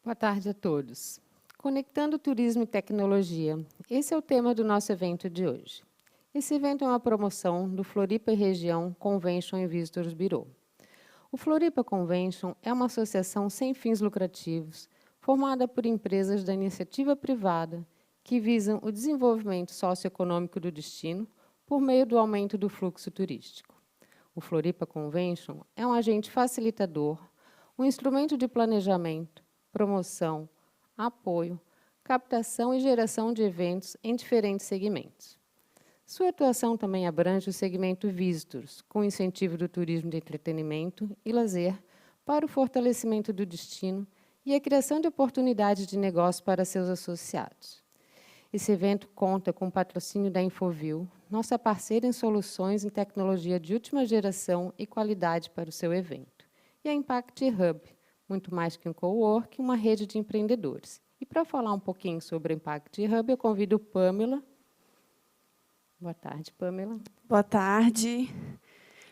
Boa tarde a todos. Conectando turismo e tecnologia. Esse é o tema do nosso evento de hoje. Esse evento é uma promoção do Floripa e Região Convention and Visitors Bureau. O Floripa Convention é uma associação sem fins lucrativos, formada por empresas da iniciativa privada que visam o desenvolvimento socioeconômico do destino por meio do aumento do fluxo turístico. O Floripa Convention é um agente facilitador, um instrumento de planejamento, promoção, apoio, captação e geração de eventos em diferentes segmentos. Sua atuação também abrange o segmento Visitors, com incentivo do turismo de entretenimento e lazer para o fortalecimento do destino e a criação de oportunidades de negócio para seus associados. Esse evento conta com o patrocínio da Infovil, nossa parceira em soluções em tecnologia de última geração e qualidade para o seu evento, e a Impact Hub, muito mais que um coworking, uma rede de empreendedores. E para falar um pouquinho sobre a Impact Hub, eu convido Pamela. Boa tarde, Pamela. Boa tarde.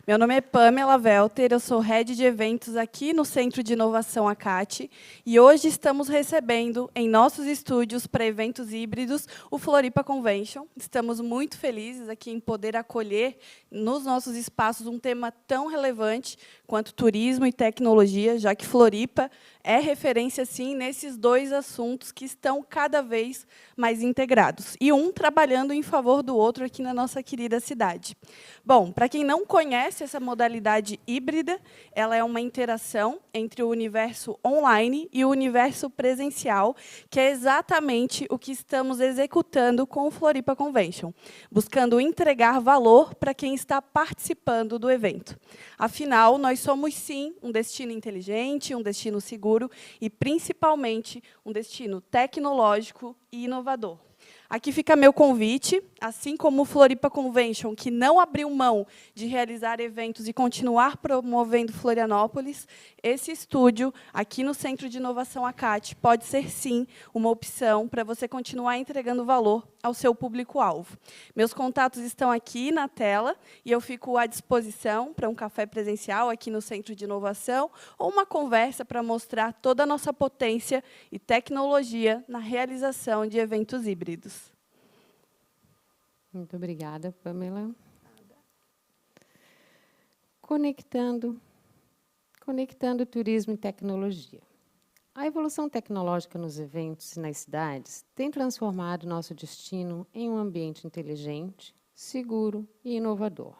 Meu nome é Pamela Welter, eu sou Head de Eventos aqui no Centro de Inovação ACAT, e hoje estamos recebendo em nossos estúdios para eventos híbridos o Floripa Convention. Estamos muito felizes aqui em poder acolher nos nossos espaços um tema tão relevante quanto turismo e tecnologia, já que Floripa é referência, sim, nesses dois assuntos que estão cada vez mais integrados, e um trabalhando em favor do outro aqui na nossa querida cidade. Bom, para quem não conhece essa modalidade híbrida, ela é uma interação entre o universo online e o universo presencial, que é exatamente o que estamos executando com o Floripa Convention, buscando entregar valor para quem está participando do evento. Afinal, nós somos, sim, um destino inteligente, um destino seguro e, principalmente, um destino tecnológico e inovador. Aqui fica meu convite, assim como o Floripa Convention, que não abriu mão de realizar eventos e continuar promovendo Florianópolis, esse estúdio, aqui no Centro de Inovação ACAT, pode ser, sim, uma opção para você continuar entregando valor ao seu público-alvo. Meus contatos estão aqui na tela, e eu fico à disposição para um café presencial aqui no Centro de Inovação, ou uma conversa para mostrar toda a nossa potência e tecnologia na realização de eventos híbridos. Muito obrigada, Pamela. Conectando turismo e tecnologia. A evolução tecnológica nos eventos e nas cidades tem transformado nosso destino em um ambiente inteligente, seguro e inovador.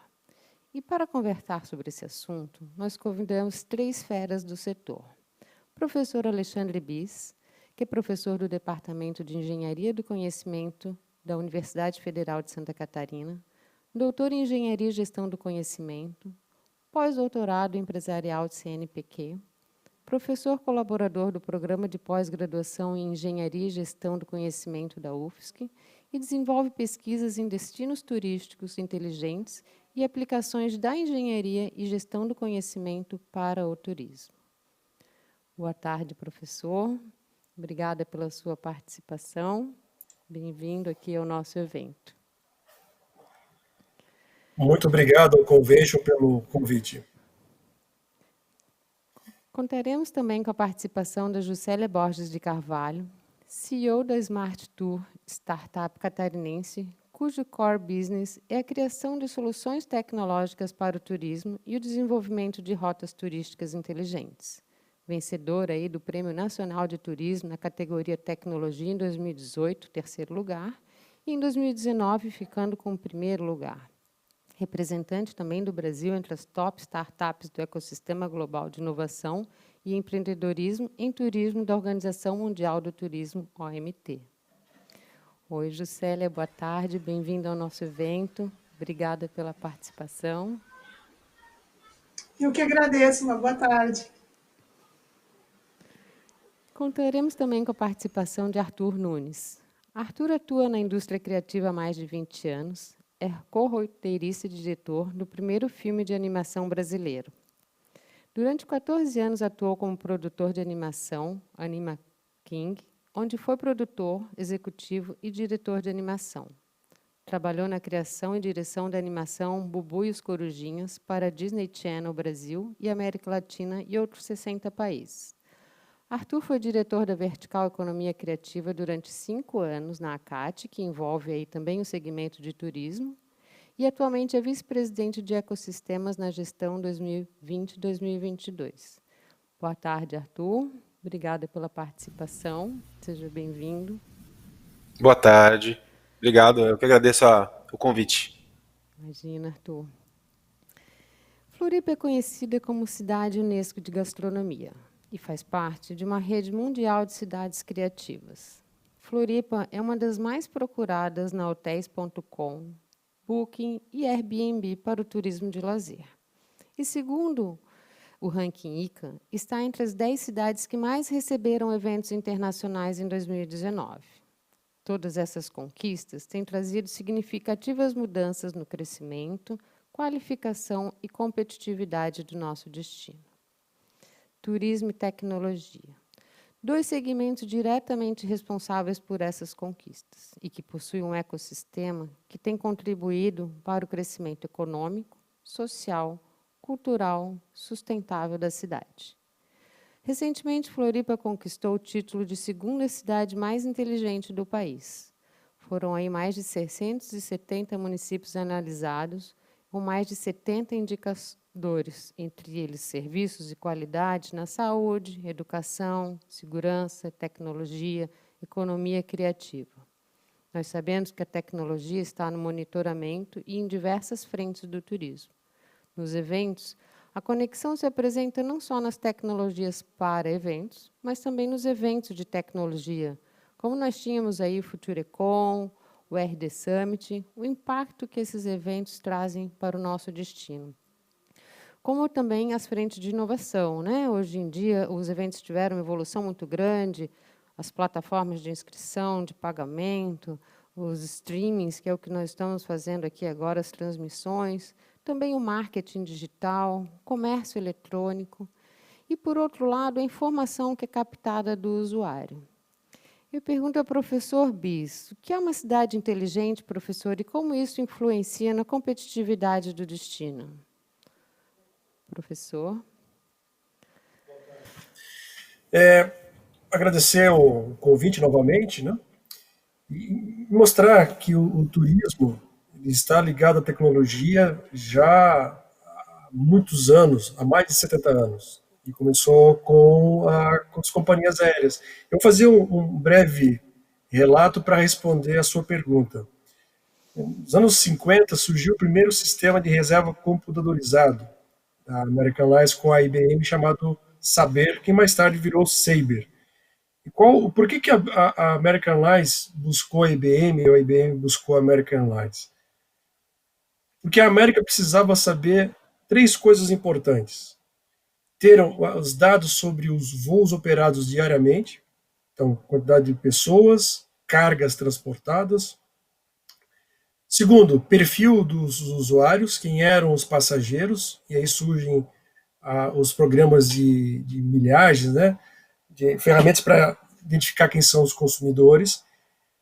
E para conversar sobre esse assunto, nós convidamos 3 feras do setor. O professor Alexandre Bis, que é professor do Departamento de Engenharia do Conhecimento da Universidade Federal de Santa Catarina, doutor em Engenharia e Gestão do Conhecimento, pós-doutorado empresarial de CNPq, professor colaborador do Programa de Pós-Graduação em Engenharia e Gestão do Conhecimento da UFSC e desenvolve pesquisas em destinos turísticos inteligentes e aplicações da engenharia e gestão do conhecimento para o turismo. Boa tarde, professor. Obrigada pela sua participação. Bem-vindo aqui ao nosso evento. Muito obrigado ao Convention pelo convite. Contaremos também com a participação da Juscelia Borges de Carvalho, CEO da Smart Tour, startup catarinense, cujo core business é a criação de soluções tecnológicas para o turismo e o desenvolvimento de rotas turísticas inteligentes. Vencedora aí do Prêmio Nacional de Turismo na categoria Tecnologia em 2018, 3º lugar, e em 2019 ficando com o 1º lugar. Representante também do Brasil entre as top startups do ecossistema global de inovação e empreendedorismo em turismo da Organização Mundial do Turismo, OMT. Oi, Juscelia, boa tarde, bem-vinda ao nosso evento. Obrigada pela participação. Eu que agradeço, uma boa tarde. Contaremos também com a participação de Arthur Nunes. Arthur atua na indústria criativa há mais de 20 anos, é co-roteirista e diretor do primeiro filme de animação brasileiro. Durante 14 anos atuou como produtor de animação, Anima King, onde foi produtor, executivo e diretor de animação. Trabalhou na criação e direção da animação Bubu e os Corujinhas para a Disney Channel Brasil e América Latina e outros 60 países. Arthur foi diretor da Vertical Economia Criativa durante 5 anos na ACAT, que envolve aí também o segmento de turismo, e atualmente é vice-presidente de ecossistemas na gestão 2020-2022. Boa tarde, Arthur. Obrigada pela participação. Seja bem-vindo. Boa tarde. Obrigado. Eu que agradeço o convite. Imagina, Arthur. Floripa é conhecida como cidade Unesco de gastronomia e faz parte de uma rede mundial de cidades criativas. Floripa é uma das mais procuradas na Hotels.com, Booking e Airbnb para o turismo de lazer. E, segundo o ranking ICA, está entre as 10 cidades que mais receberam eventos internacionais em 2019. Todas essas conquistas têm trazido significativas mudanças no crescimento, qualificação e competitividade do nosso destino. Turismo e tecnologia. 2 segmentos diretamente responsáveis por essas conquistas e que possuem um ecossistema que tem contribuído para o crescimento econômico, social, cultural, sustentável da cidade. Recentemente, Floripa conquistou o título de segunda cidade mais inteligente do país. Foram aí mais de 670 municípios analisados, com mais de 70 indicadores, entre eles serviços e qualidade na saúde, educação, segurança, tecnologia, economia criativa. Nós sabemos que a tecnologia está no monitoramento e em diversas frentes do turismo. Nos eventos, a conexão se apresenta não só nas tecnologias para eventos, mas também nos eventos de tecnologia, como nós tínhamos aí o Futurecom, o RD Summit, o impacto que esses eventos trazem para o nosso destino. Como também as frentes de inovação, né? Hoje em dia, os eventos tiveram uma evolução muito grande, as plataformas de inscrição, de pagamento, os streamings, que é o que nós estamos fazendo aqui agora, as transmissões, também o marketing digital, comércio eletrônico e, por outro lado, a informação que é captada do usuário. Eu pergunto ao professor Bis, o que é uma cidade inteligente, professor, e como isso influencia na competitividade do destino? Professor. Agradecer o convite novamente, né? E mostrar que o turismo ele está ligado à tecnologia já há muitos anos, há mais de 70 anos. E começou com as companhias aéreas. Eu vou fazer um breve relato para responder a sua pergunta. Nos anos 50, surgiu o primeiro sistema de reserva computadorizado da American Airlines com a IBM, chamado Saber, que mais tarde virou Sabre. E por que a American Airlines buscou a IBM ou a IBM buscou a American Airlines? Porque a América precisava saber 3 coisas importantes. Ter os dados sobre os voos operados diariamente, então, quantidade de pessoas, cargas transportadas. Segundo, perfil dos usuários, quem eram os passageiros, e aí surgem os programas de milhagens, né, de ferramentas para identificar quem são os consumidores.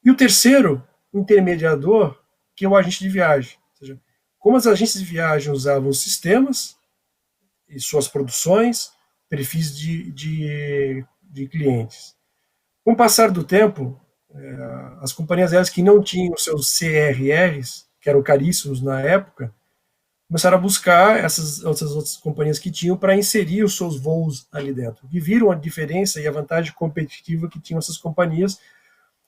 E o terceiro, o intermediador, que é o agente de viagem. Ou seja, como as agências de viagem usavam os sistemas e suas produções, perfis de clientes. Com o passar do tempo, as companhias aéreas que não tinham os seus CRRs, que eram caríssimos na época, começaram a buscar essas outras companhias que tinham para inserir os seus voos ali dentro. E viram a diferença e a vantagem competitiva que tinham essas companhias,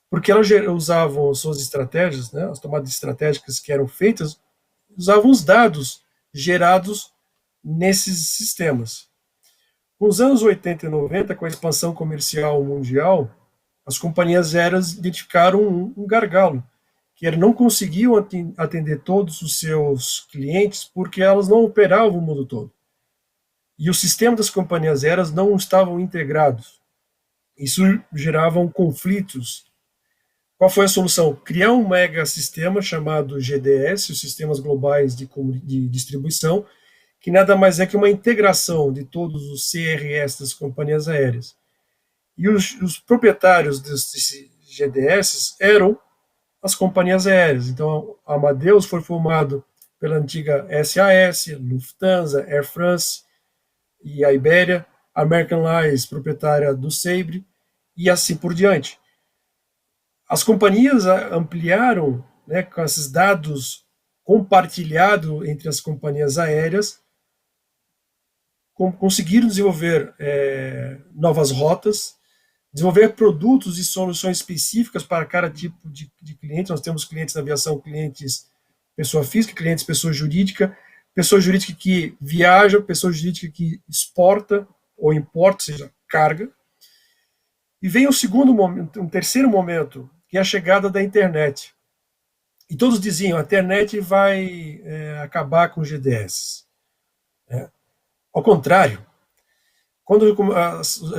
porque elas usavam suas estratégias, né, as tomadas estratégicas que eram feitas, usavam os dados gerados nesses sistemas. Nos anos 80 e 90, com a expansão comercial mundial, as companhias aéreas identificaram um gargalo, que elas não conseguiam atender todos os seus clientes porque elas não operavam o mundo todo. E o sistema das companhias aéreas não estavam integrados. Isso gerava conflitos. Qual foi a solução? Criar um mega sistema chamado GDS, os Sistemas Globais de Distribuição, que nada mais é que uma integração de todos os CRS das companhias aéreas. E os proprietários desses GDS eram as companhias aéreas. Então, a Amadeus foi formado pela antiga SAS, Lufthansa, Air France e a Iberia. a American Airlines, proprietária do Sabre, e assim por diante. As companhias ampliaram, né, com esses dados compartilhados entre as companhias aéreas, conseguiram desenvolver novas rotas, desenvolver produtos e soluções específicas para cada tipo de cliente. Nós temos clientes na aviação, clientes pessoa física, clientes pessoa jurídica que viaja, pessoa jurídica que exporta ou importa, ou seja, carga. E vem o segundo momento, um terceiro momento, que é a chegada da internet. E todos diziam, a internet vai acabar com os GDS. Ao contrário, quando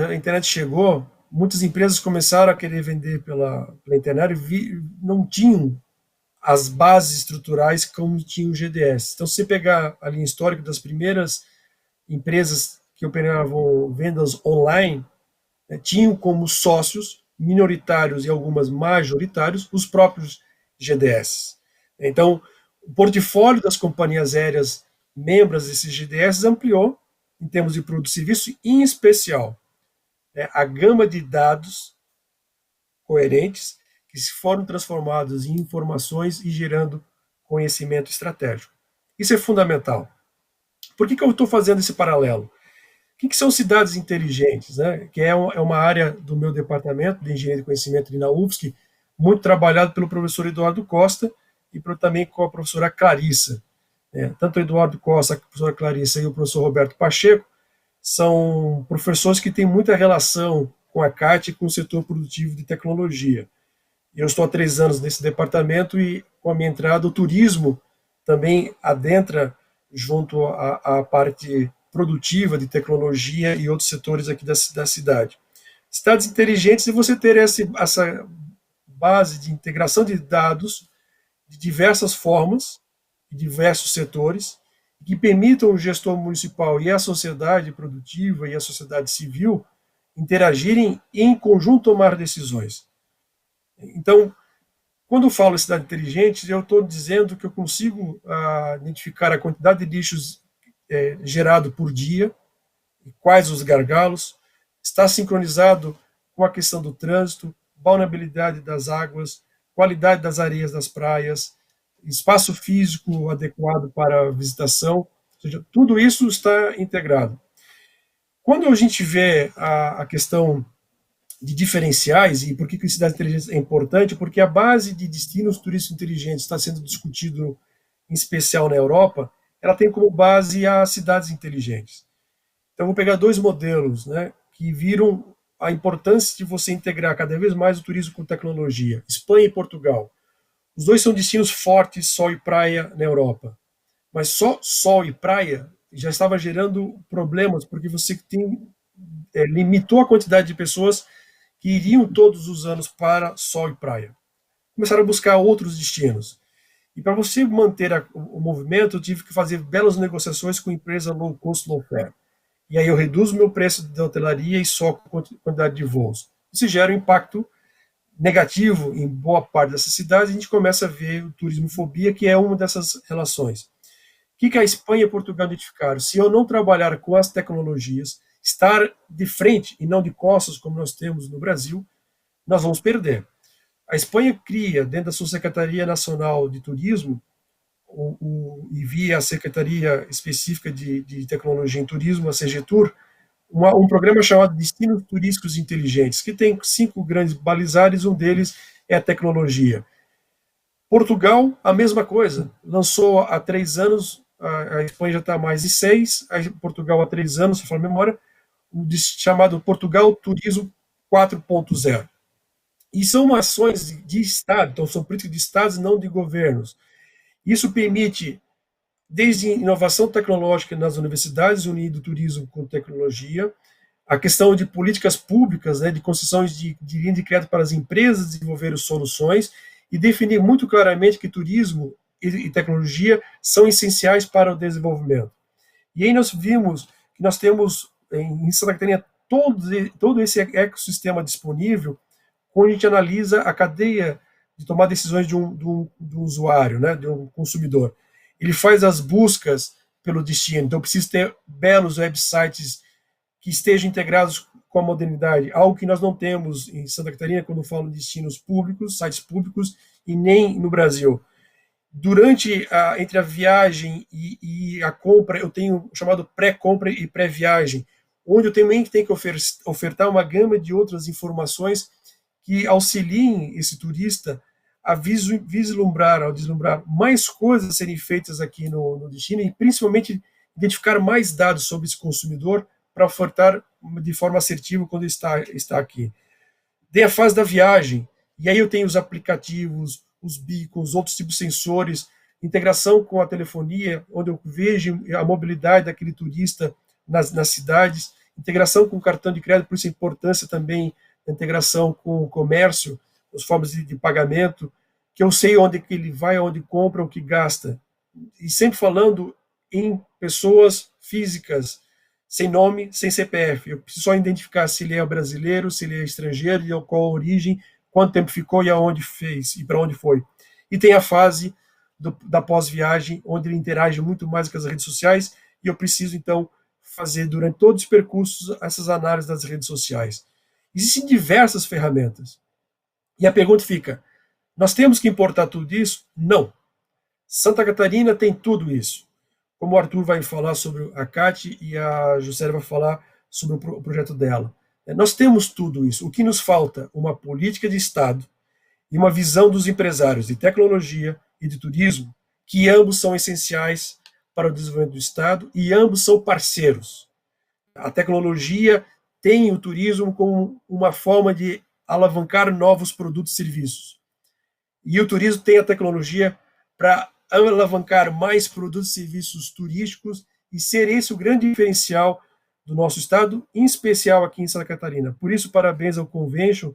a internet chegou, muitas empresas começaram a querer vender pela internet e não tinham as bases estruturais como tinha o GDS. Então, se você pegar a linha histórica das primeiras empresas que operavam vendas online, tinham como sócios minoritários e algumas majoritários os próprios GDS. Então, o portfólio das companhias aéreas membros desses GDS ampliou em termos de produto e serviço, em especial a gama de dados coerentes que se foram transformados em informações e gerando conhecimento estratégico. Isso é fundamental. Por que eu estou fazendo esse paralelo? O que são cidades inteligentes? Né? Que é uma área do meu departamento de engenharia de conhecimento ali na UFSC, muito trabalhado pelo professor Eduardo Costa e também com a professora Clarissa. Tanto o Eduardo Costa, a professora Clarissa e o professor Roberto Pacheco são professores que têm muita relação com a CAT e com o setor produtivo de tecnologia. Eu estou há 3 anos nesse departamento e, com a minha entrada, o turismo também adentra junto à parte produtiva de tecnologia e outros setores aqui da cidade. Cidades inteligentes é você ter essa base de integração de dados de diversas formas, de diversos setores, que permitam o gestor municipal e a sociedade produtiva e a sociedade civil interagirem e, em conjunto, tomar decisões. Então, quando eu falo cidade inteligente, eu estou dizendo que eu consigo identificar a quantidade de lixos gerado por dia, quais os gargalos, está sincronizado com a questão do trânsito, vulnerabilidade das águas, qualidade das areias das praias, espaço físico adequado para a visitação, ou seja, tudo isso está integrado. Quando a gente vê a questão de diferenciais, e por que cidades inteligentes é importante, porque a base de destinos turísticos inteligentes está sendo discutido, em especial na Europa, ela tem como base as cidades inteligentes. Então, vou pegar 2 modelos, né, que viram a importância de você integrar cada vez mais o turismo com tecnologia. Espanha e Portugal. Os 2 são destinos fortes, sol e praia na Europa. Mas só sol e praia já estava gerando problemas, porque você limitou a quantidade de pessoas que iriam todos os anos para sol e praia. Começaram a buscar outros destinos. E para você manter o movimento, eu tive que fazer belas negociações com empresa low cost, low fare. E aí eu reduzo o meu preço da hotelaria e só com a quantidade de voos. Isso gera um impacto negativo em boa parte dessas cidades, a gente começa a ver o turismofobia, que é uma dessas relações. O que a Espanha e Portugal identificaram? Se eu não trabalhar com as tecnologias, estar de frente e não de costas, como nós temos no Brasil, nós vamos perder. A Espanha cria, dentro da sua Secretaria Nacional de Turismo, e via a Secretaria Específica de Tecnologia em Turismo, a CGTUR, um programa chamado Destinos Turísticos Inteligentes, que tem 5 grandes balizares, um deles é a tecnologia. Portugal, a mesma coisa, lançou há 3 anos, a Espanha já está há mais de 6, Portugal há 3 anos, se for a memória, chamado Portugal Turismo 4.0. E são ações de Estado, então são políticas de Estados e não de governos. Isso permite, desde inovação tecnológica nas universidades, unindo o turismo com tecnologia, a questão de políticas públicas, né, de concessões de linha de crédito para as empresas desenvolverem soluções e definir muito claramente que turismo e tecnologia são essenciais para o desenvolvimento. E aí nós vimos que nós temos em Santa Catarina todo esse ecossistema disponível, quando a gente analisa a cadeia de tomar decisões do usuário, né, de um consumidor. Ele faz as buscas pelo destino, então precisa ter belos websites que estejam integrados com a modernidade, algo que nós não temos em Santa Catarina quando falo de destinos públicos, sites públicos, e nem no Brasil. Entre a viagem e a compra, eu tenho o chamado pré-compra e pré-viagem, onde eu também tenho que ofertar uma gama de outras informações que auxiliem esse turista a vislumbrar mais coisas a serem feitas aqui no destino e, principalmente, identificar mais dados sobre esse consumidor para ofertar de forma assertiva quando está aqui. Tem a fase da viagem, e aí eu tenho os aplicativos, os beacons, outros tipos de sensores, integração com a telefonia, onde eu vejo a mobilidade daquele turista nas cidades, integração com o cartão de crédito, por isso a importância também da integração com o comércio, as formas de pagamento, que eu sei onde que ele vai, onde compra, o que gasta. E sempre falando em pessoas físicas, sem nome, sem CPF. Eu preciso só identificar se ele é brasileiro, se ele é estrangeiro, de qual a origem, quanto tempo ficou e aonde fez, e para onde foi. E tem a fase da pós-viagem, onde ele interage muito mais com as redes sociais, e eu preciso, então, fazer durante todos os percursos essas análises das redes sociais. Existem diversas ferramentas. E a pergunta fica, nós temos que importar tudo isso? Não. Santa Catarina tem tudo isso. Como o Arthur vai falar sobre a CAT e a Juscelia vai falar sobre o projeto dela. Nós temos tudo isso. O que nos falta? Uma política de Estado e uma visão dos empresários de tecnologia e de turismo, que ambos são essenciais para o desenvolvimento do Estado e ambos são parceiros. A tecnologia tem o turismo como uma forma de alavancar novos produtos e serviços. E o turismo tem a tecnologia para alavancar mais produtos e serviços turísticos e ser esse o grande diferencial do nosso estado, em especial aqui em Santa Catarina. Por isso, parabéns ao Convention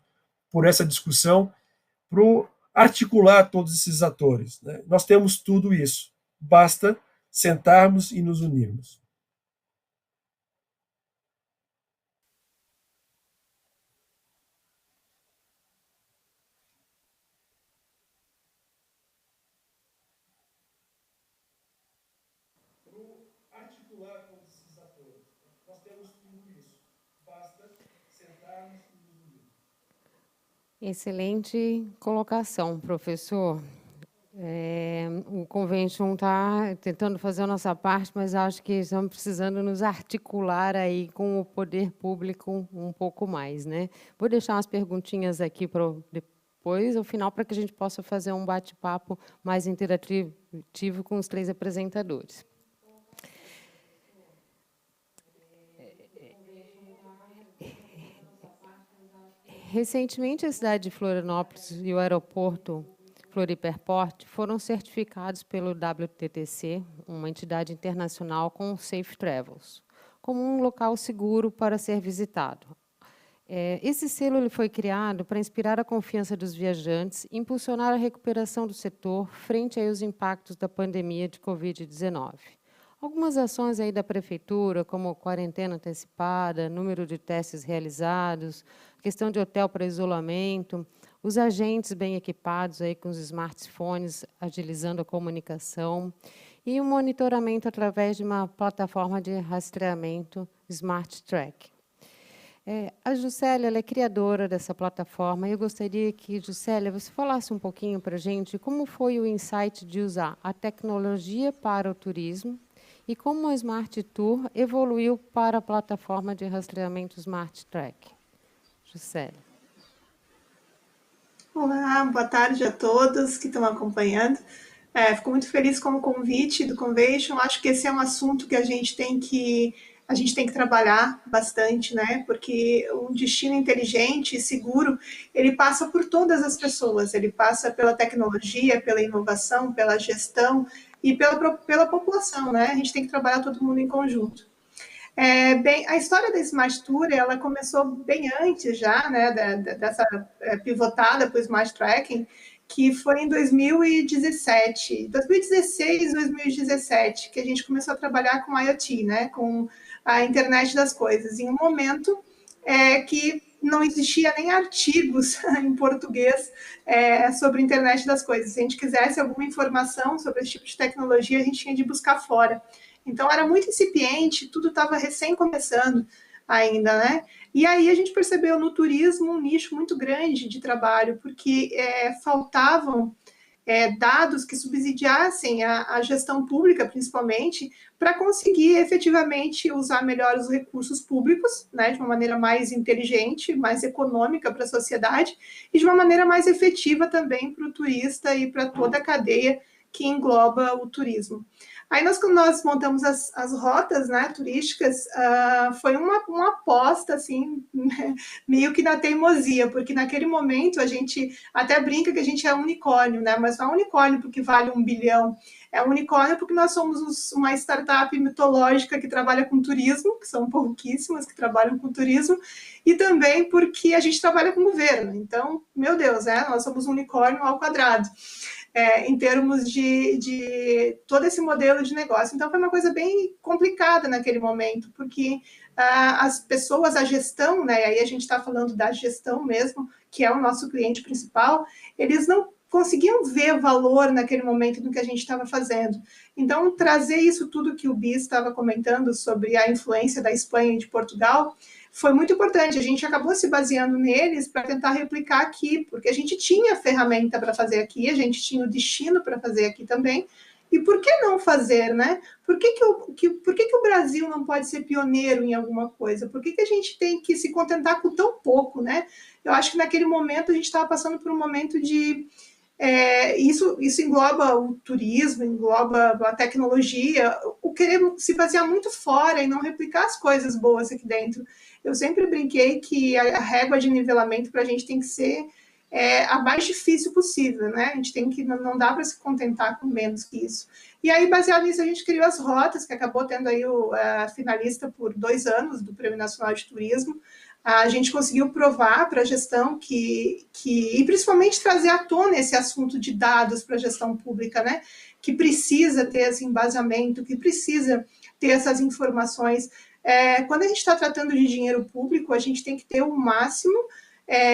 por essa discussão, por articular todos esses atores. Né? Nós temos tudo isso. Basta sentarmos e nos unirmos. Excelente colocação, professor. O Convention está tentando fazer a nossa parte, mas acho que estamos precisando nos articular aí com o poder público um pouco mais, né? Vou deixar umas perguntinhas aqui para depois, ao final, para que a gente possa fazer um bate-papo mais interativo com os 3 apresentadores. Recentemente, a cidade de Florianópolis e o aeroporto Floripa Airport foram certificados pelo WTTC, uma entidade internacional com Safe Travels, como um local seguro para ser visitado. Esse selo ele foi criado para inspirar a confiança dos viajantes e impulsionar a recuperação do setor frente aos impactos da pandemia de Covid-19. Algumas ações aí da prefeitura, como quarentena antecipada, número de testes realizados, questão de hotel para isolamento, os agentes bem equipados aí com os smartphones, agilizando a comunicação, e o monitoramento através de uma plataforma de rastreamento Smart Track. A Juscelia ela é criadora dessa plataforma, e eu gostaria que, Juscelia, você falasse um pouquinho para a gente como foi o insight de usar a tecnologia para o turismo e como o Smart Tour evoluiu para a plataforma de rastreamento Smart Track. Juscelia. Olá, boa tarde a todos que estão acompanhando. Fico muito feliz com o convite do Convention. Acho que esse é um assunto que a gente tem que trabalhar bastante, né? Porque um destino inteligente e seguro, ele passa por todas as pessoas, ele passa pela tecnologia, pela inovação, pela gestão e pela população, né? A gente tem que trabalhar todo mundo em conjunto. Bem, a história da Smart Tour, ela começou bem antes já, né, dessa pivotada para o Smart Tracking, que foi em 2016, 2017, que a gente começou a trabalhar com IoT, né, com a internet das coisas, em um momento que não existia nem artigos em português sobre a internet das coisas. Se a gente quisesse alguma informação sobre esse tipo de tecnologia, a gente tinha de buscar fora. Então, era muito incipiente, tudo estava recém começando. ainda, né? E aí a gente percebeu no turismo um nicho muito grande de trabalho, porque faltavam dados que subsidiassem a gestão pública, principalmente, para conseguir efetivamente usar melhor os recursos públicos, né, de uma maneira mais inteligente, mais econômica para a sociedade, e de uma maneira mais efetiva também para o turista e para toda a cadeia que engloba o turismo. Aí quando nós montamos as rotas, né, turísticas, foi uma aposta, assim, meio que na teimosia, porque naquele momento a gente até brinca que a gente é unicórnio, né, mas não é unicórnio porque vale 1 bilhão, é unicórnio porque nós somos uma startup mitológica que trabalha com turismo, que são pouquíssimas que trabalham com turismo, e também porque a gente trabalha com governo. Então, meu Deus, nós somos um unicórnio ao quadrado. Em termos de todo esse modelo de negócio. Então, foi uma coisa bem complicada naquele momento, porque as pessoas, a gestão, né, aí a gente está falando da gestão mesmo, que é o nosso cliente principal, eles não conseguiam ver valor naquele momento no que a gente estava fazendo. Então, trazer isso tudo que o Bi estava comentando sobre a influência da Espanha e de Portugal, foi muito importante. A gente acabou se baseando neles para tentar replicar aqui, porque a gente tinha ferramenta para fazer aqui, a gente tinha o destino para fazer aqui também. E por que não fazer, né? Por que o Brasil não pode ser pioneiro em alguma coisa? Por que a gente tem que se contentar com tão pouco, né? Eu acho que naquele momento a gente estava passando por um momento de... isso engloba o turismo, engloba a tecnologia, o querer se basear muito fora e não replicar as coisas boas aqui dentro. Eu sempre brinquei que a régua de nivelamento para a gente tem que ser a mais difícil possível, né? A gente tem que, não dá para se contentar com menos que isso. E aí, baseado nisso, a gente criou as rotas, que acabou tendo aí o finalista por 2 anos do Prêmio Nacional de Turismo. A gente conseguiu provar para a gestão e principalmente trazer à tona esse assunto de dados para a gestão pública, né? Que precisa ter esse embasamento, que precisa ter essas informações. Quando a gente está tratando de dinheiro público, a gente tem que ter o máximo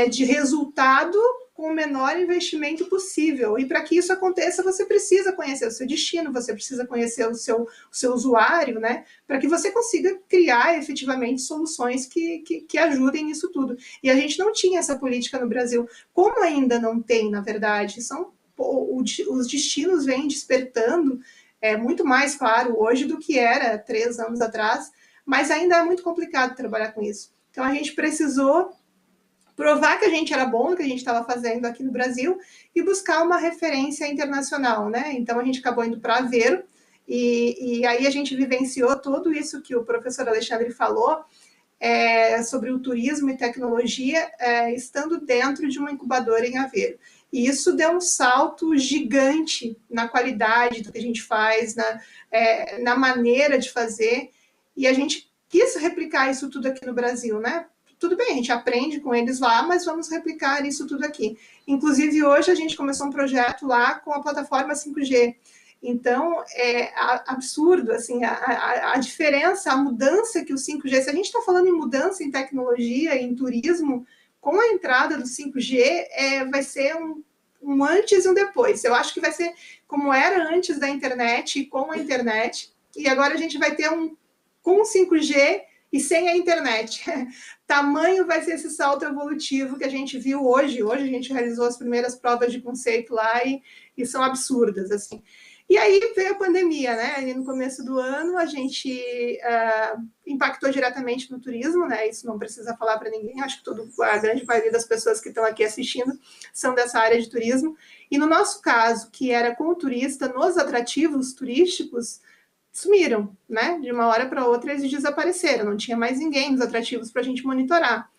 de resultado com o menor investimento possível. E para que isso aconteça, você precisa conhecer o seu destino, você precisa conhecer o seu usuário, né? Para que você consiga criar efetivamente soluções que ajudem nisso tudo. E a gente não tinha essa política no Brasil. Como ainda não tem, na verdade, os destinos vêm despertando muito mais claro hoje do que era 3 anos atrás, mas ainda é muito complicado trabalhar com isso. Então, a gente precisou provar que a gente era bom no que a gente estava fazendo aqui no Brasil e buscar uma referência internacional, né? Então, a gente acabou indo para Aveiro e aí a gente vivenciou tudo isso que o professor Alexandre falou sobre o turismo e tecnologia, estando dentro de uma incubadora em Aveiro. E isso deu um salto gigante na qualidade do que a gente faz, na maneira de fazer, e a gente quis replicar isso tudo aqui no Brasil, né? Tudo bem, a gente aprende com eles lá, mas vamos replicar isso tudo aqui. Inclusive, hoje a gente começou um projeto lá com a plataforma 5G. Então, é absurdo, assim, a diferença, a mudança que o 5G... Se a gente está falando em mudança em tecnologia, em turismo, com a entrada do 5G, vai ser um antes e um depois. Eu acho que vai ser como era antes da internet e com a internet, e agora a gente vai ter com o 5G e sem a internet. Tamanho vai ser esse salto evolutivo que a gente viu hoje. Hoje a gente realizou as primeiras provas de conceito lá e são absurdas, assim. E aí veio a pandemia, né? Ali no começo do ano a gente impactou diretamente no turismo, né? Isso não precisa falar para ninguém. Acho que a grande maioria das pessoas que estão aqui assistindo são dessa área de turismo. E no nosso caso, que era com o turista, nos atrativos turísticos, sumiram, né? De uma hora para outra eles desapareceram, não tinha mais ninguém nos atrativos para a gente monitorar.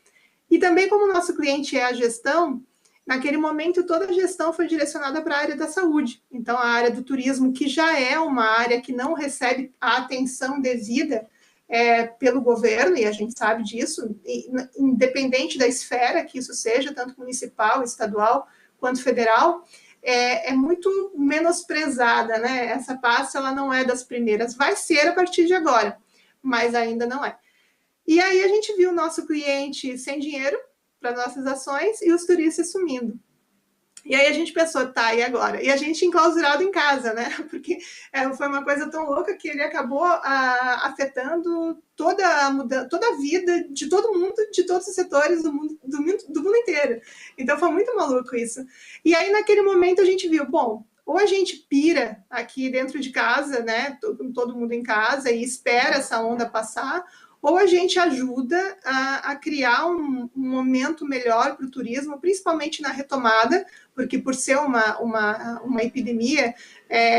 E também, como o nosso cliente é a gestão, naquele momento toda a gestão foi direcionada para a área da saúde. Então, a área do turismo, que já é uma área que não recebe a atenção devida pelo governo, e a gente sabe disso, independente da esfera que isso seja, tanto municipal, estadual, quanto federal, é muito menosprezada, né? Essa pasta, ela não é das primeiras. Vai ser a partir de agora, mas ainda não é. E aí a gente viu o nosso cliente sem dinheiro para nossas ações e os turistas sumindo. E aí a gente pensou, tá, e agora? E a gente enclausurado em casa, né? Porque foi uma coisa tão louca que ele acabou afetando toda a vida de todo mundo, de todos os setores do mundo inteiro. Então foi muito maluco isso. E aí naquele momento a gente viu, bom, ou a gente pira aqui dentro de casa, né? Todo mundo em casa e espera essa onda passar, ou a gente ajuda a criar um momento melhor para o turismo, principalmente na retomada, porque por ser uma epidemia,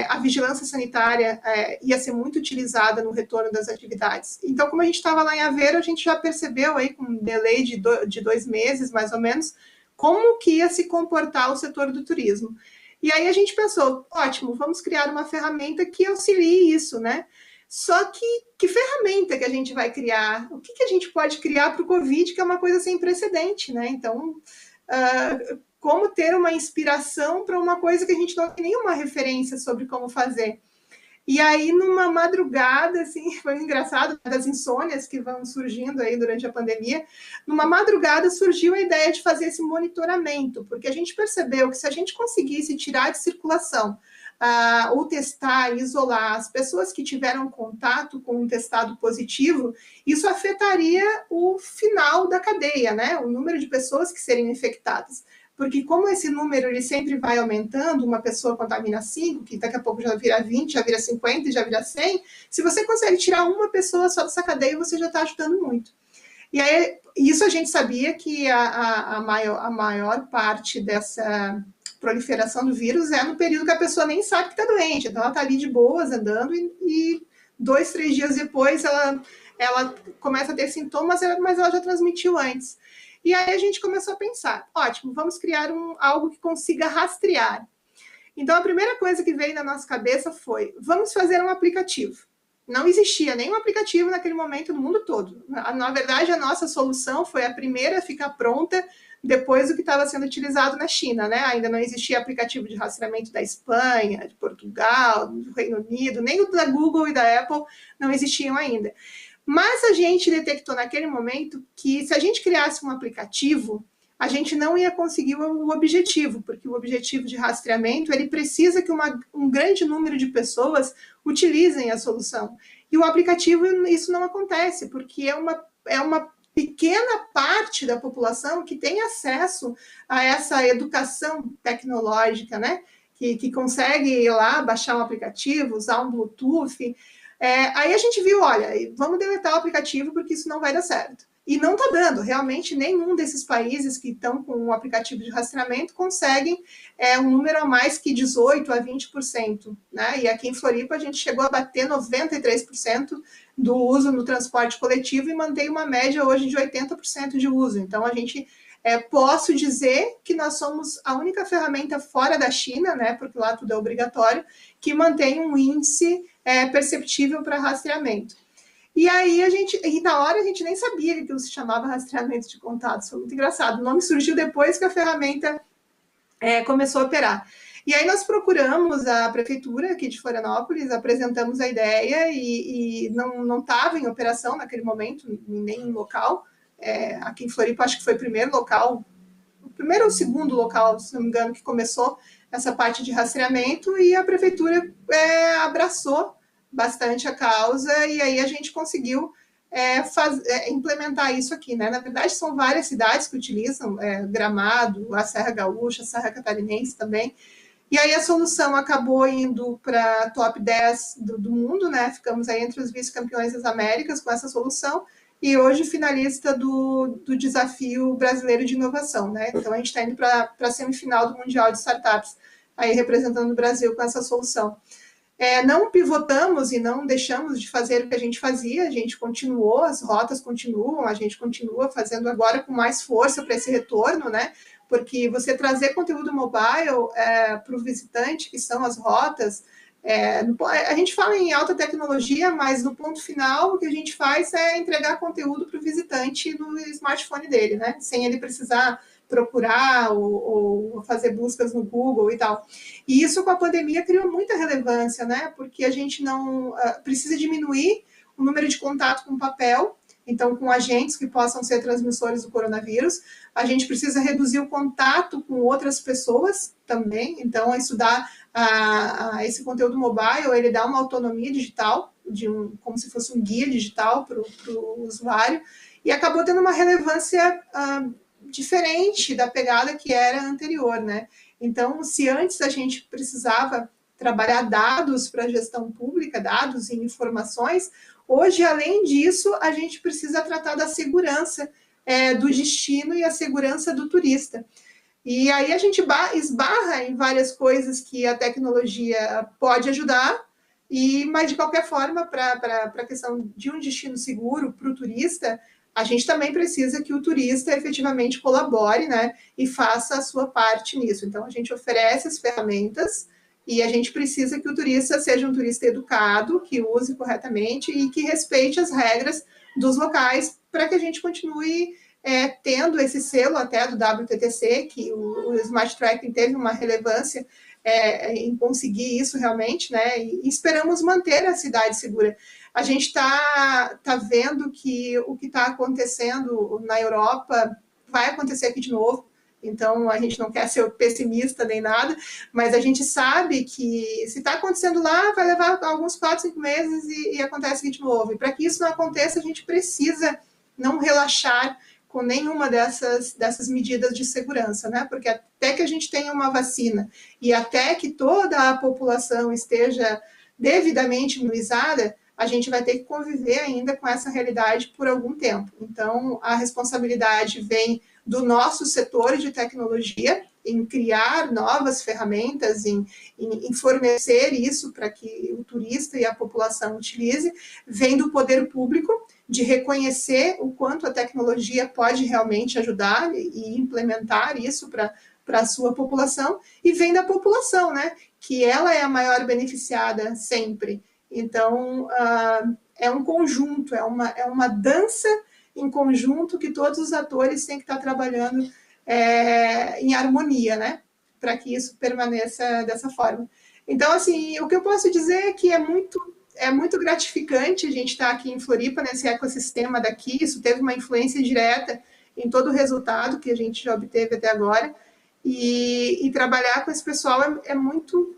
a vigilância sanitária ia ser muito utilizada no retorno das atividades. Então, como a gente estava lá em Aveiro, a gente já percebeu aí, com um delay de 2 meses, mais ou menos, como que ia se comportar o setor do turismo. E aí a gente pensou, ótimo, vamos criar uma ferramenta que auxilie isso, né? Só que ferramenta que a gente vai criar? O que a gente pode criar para o Covid, que é uma coisa sem precedente, né? Então, como ter uma inspiração para uma coisa que a gente não tem nenhuma referência sobre como fazer? E aí, numa madrugada, assim, foi engraçado, das insônias que vão surgindo aí durante a pandemia, numa madrugada surgiu a ideia de fazer esse monitoramento, porque a gente percebeu que se a gente conseguisse tirar de circulação ou testar, isolar as pessoas que tiveram contato com um testado positivo, isso afetaria o final da cadeia, né? O número de pessoas que seriam infectadas. Porque como esse número ele sempre vai aumentando, uma pessoa contamina 5, que daqui a pouco já vira 20, já vira 50 e já vira 100, se você consegue tirar uma pessoa só dessa cadeia, você já está ajudando muito. E aí, isso a gente sabia que a maior parte dessa proliferação do vírus é no período que a pessoa nem sabe que está doente. Então, ela está ali de boas, andando, e 2, 3 dias depois ela começa a ter sintomas, mas ela já transmitiu antes. E aí a gente começou a pensar, ótimo, vamos criar algo que consiga rastrear. Então, a primeira coisa que veio na nossa cabeça foi, vamos fazer um aplicativo. Não existia nenhum aplicativo naquele momento no mundo todo. Na verdade, a nossa solução foi a primeira a ficar pronta depois do que estava sendo utilizado na China, né? Ainda não existia aplicativo de rastreamento da Espanha, de Portugal, do Reino Unido, nem o da Google e da Apple não existiam ainda. Mas a gente detectou naquele momento que se a gente criasse um aplicativo, a gente não ia conseguir o objetivo, porque o objetivo de rastreamento, ele precisa que um grande número de pessoas utilizem a solução. E o aplicativo, isso não acontece, porque é uma pequena parte da população que tem acesso a essa educação tecnológica, né? Que consegue ir lá, baixar um aplicativo, usar um Bluetooth. Aí a gente viu, olha, vamos deletar o aplicativo porque isso não vai dar certo. E não está dando, realmente nenhum desses países que estão com um aplicativo de rastreamento conseguem um número a mais que 18% a 20%. Né? E aqui em Floripa a gente chegou a bater 93% do uso no transporte coletivo e mantém uma média hoje de 80% de uso. Então a gente posso dizer que nós somos a única ferramenta fora da China, né, porque lá tudo é obrigatório, que mantém um índice perceptível para rastreamento. E aí na hora a gente nem sabia que aquilo se chamava rastreamento de contatos, foi muito engraçado. O nome surgiu depois que a ferramenta começou a operar. E aí nós procuramos a prefeitura aqui de Florianópolis, apresentamos a ideia e não estava em operação naquele momento, nem em local. Aqui em Floripa, acho que foi o primeiro ou segundo local, se não me engano, que começou essa parte de rastreamento, e a prefeitura abraçou bastante a causa, e aí a gente conseguiu implementar isso aqui, né? Na verdade, são várias cidades que utilizam, Gramado, a Serra Gaúcha, a Serra Catarinense também, e aí a solução acabou indo para top 10 do mundo, né? Ficamos aí entre os vice-campeões das Américas com essa solução, e hoje finalista do Desafio Brasileiro de Inovação, né? Então a gente está indo para a semifinal do Mundial de Startups, aí representando o Brasil com essa solução. Não pivotamos e não deixamos de fazer o que a gente fazia, a gente continuou, as rotas continuam, a gente continua fazendo agora com mais força para esse retorno, né? Porque você trazer conteúdo mobile para o visitante, que são as rotas, a gente fala em alta tecnologia, mas no ponto final o que a gente faz é entregar conteúdo para o visitante no smartphone dele, né? Sem ele precisar procurar ou fazer buscas no Google e tal. E isso com a pandemia criou muita relevância, né? Porque a gente não precisa diminuir o número de contato com papel, então com agentes que possam ser transmissores do coronavírus. A gente precisa reduzir o contato com outras pessoas também, então estudar esse conteúdo mobile, ele dá uma autonomia digital, como se fosse um guia digital para o usuário, e acabou tendo uma relevância diferente da pegada que era anterior, né? Então, se antes a gente precisava trabalhar dados para a gestão pública, dados e informações, hoje, além disso, a gente precisa tratar da segurança do destino e a segurança do turista. E aí a gente esbarra em várias coisas que a tecnologia pode ajudar, mas de qualquer forma, para a questão de um destino seguro para o turista, a gente também precisa que o turista efetivamente colabore, né, e faça a sua parte nisso. Então, a gente oferece as ferramentas e a gente precisa que o turista seja um turista educado, que use corretamente e que respeite as regras dos locais para que a gente continue tendo esse selo até do WTTC, que o Smart Tracking teve uma relevância em conseguir isso realmente, né? E esperamos manter a cidade segura. A gente está vendo que o que está acontecendo na Europa vai acontecer aqui de novo. Então, a gente não quer ser pessimista nem nada, mas a gente sabe que se está acontecendo lá, vai levar alguns 4, 5 meses e acontece aqui de novo. E para que isso não aconteça, a gente precisa não relaxar com nenhuma dessas medidas de segurança, né? Porque até que a gente tenha uma vacina e até que toda a população esteja devidamente imunizada, a gente vai ter que conviver ainda com essa realidade por algum tempo. Então, a responsabilidade vem do nosso setor de tecnologia, em criar novas ferramentas, em fornecer isso para que o turista e a população utilize, vem do poder público, de reconhecer o quanto a tecnologia pode realmente ajudar e implementar isso para a sua população, e vem da população, né, que ela é a maior beneficiada sempre. Então, é um conjunto, é uma dança em conjunto que todos os atores têm que estar trabalhando em harmonia, né, para que isso permaneça dessa forma. Então, assim, o que eu posso dizer é que é muito gratificante a gente estar aqui em Floripa, nesse ecossistema daqui, isso teve uma influência direta em todo o resultado que a gente já obteve até agora, e trabalhar com esse pessoal é muito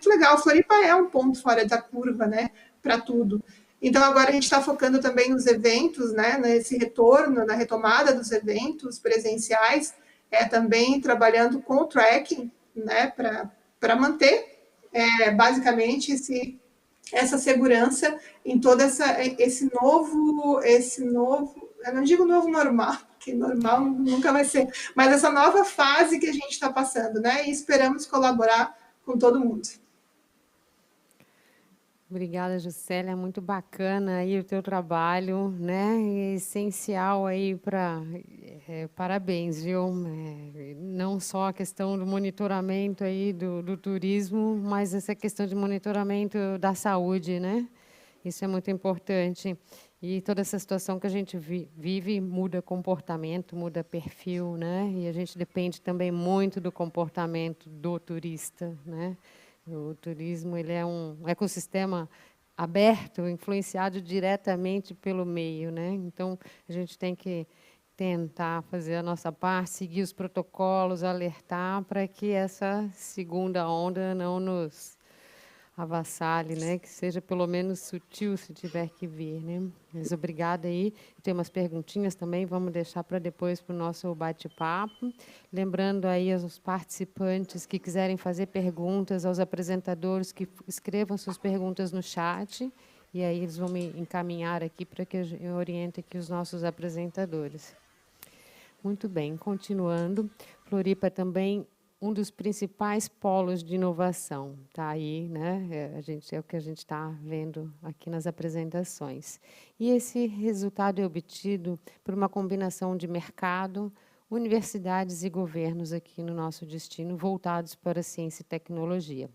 legal. Floripa é um ponto fora da curva, né, para tudo. Então, agora a gente está focando também nos eventos, né, nesse retorno, na retomada dos eventos presenciais, também trabalhando com o tracking, né, para manter, basicamente, essa segurança em todo esse novo, eu não digo novo normal, porque normal nunca vai ser, mas essa nova fase que a gente está passando, né, e esperamos colaborar com todo mundo. Obrigada, Juscelia, muito bacana aí o teu trabalho, né? Essencial aí para parabéns, viu? Não só a questão do monitoramento aí do turismo, mas essa questão de monitoramento da saúde, né? Isso é muito importante. E toda essa situação que a gente vive muda comportamento, muda perfil, né? E a gente depende também muito do comportamento do turista, né? O turismo, ele é um ecossistema aberto, influenciado diretamente pelo meio, né? Então, a gente tem que tentar fazer a nossa parte, seguir os protocolos, alertar para que essa segunda onda não nos avassale, né? Que seja pelo menos sutil, se tiver que vir, né? Mas obrigada aí. Tem umas perguntinhas também, vamos deixar para depois para o nosso bate-papo. Lembrando aí aos participantes que quiserem fazer perguntas, aos apresentadores que escrevam suas perguntas no chat, e aí eles vão me encaminhar aqui para que eu oriente aqui os nossos apresentadores. Muito bem, continuando. Floripa também um dos principais polos de inovação. Está aí, né? É o que a gente está vendo aqui nas apresentações. E esse resultado é obtido por uma combinação de mercado, universidades e governos aqui no nosso destino, voltados para a ciência e tecnologia.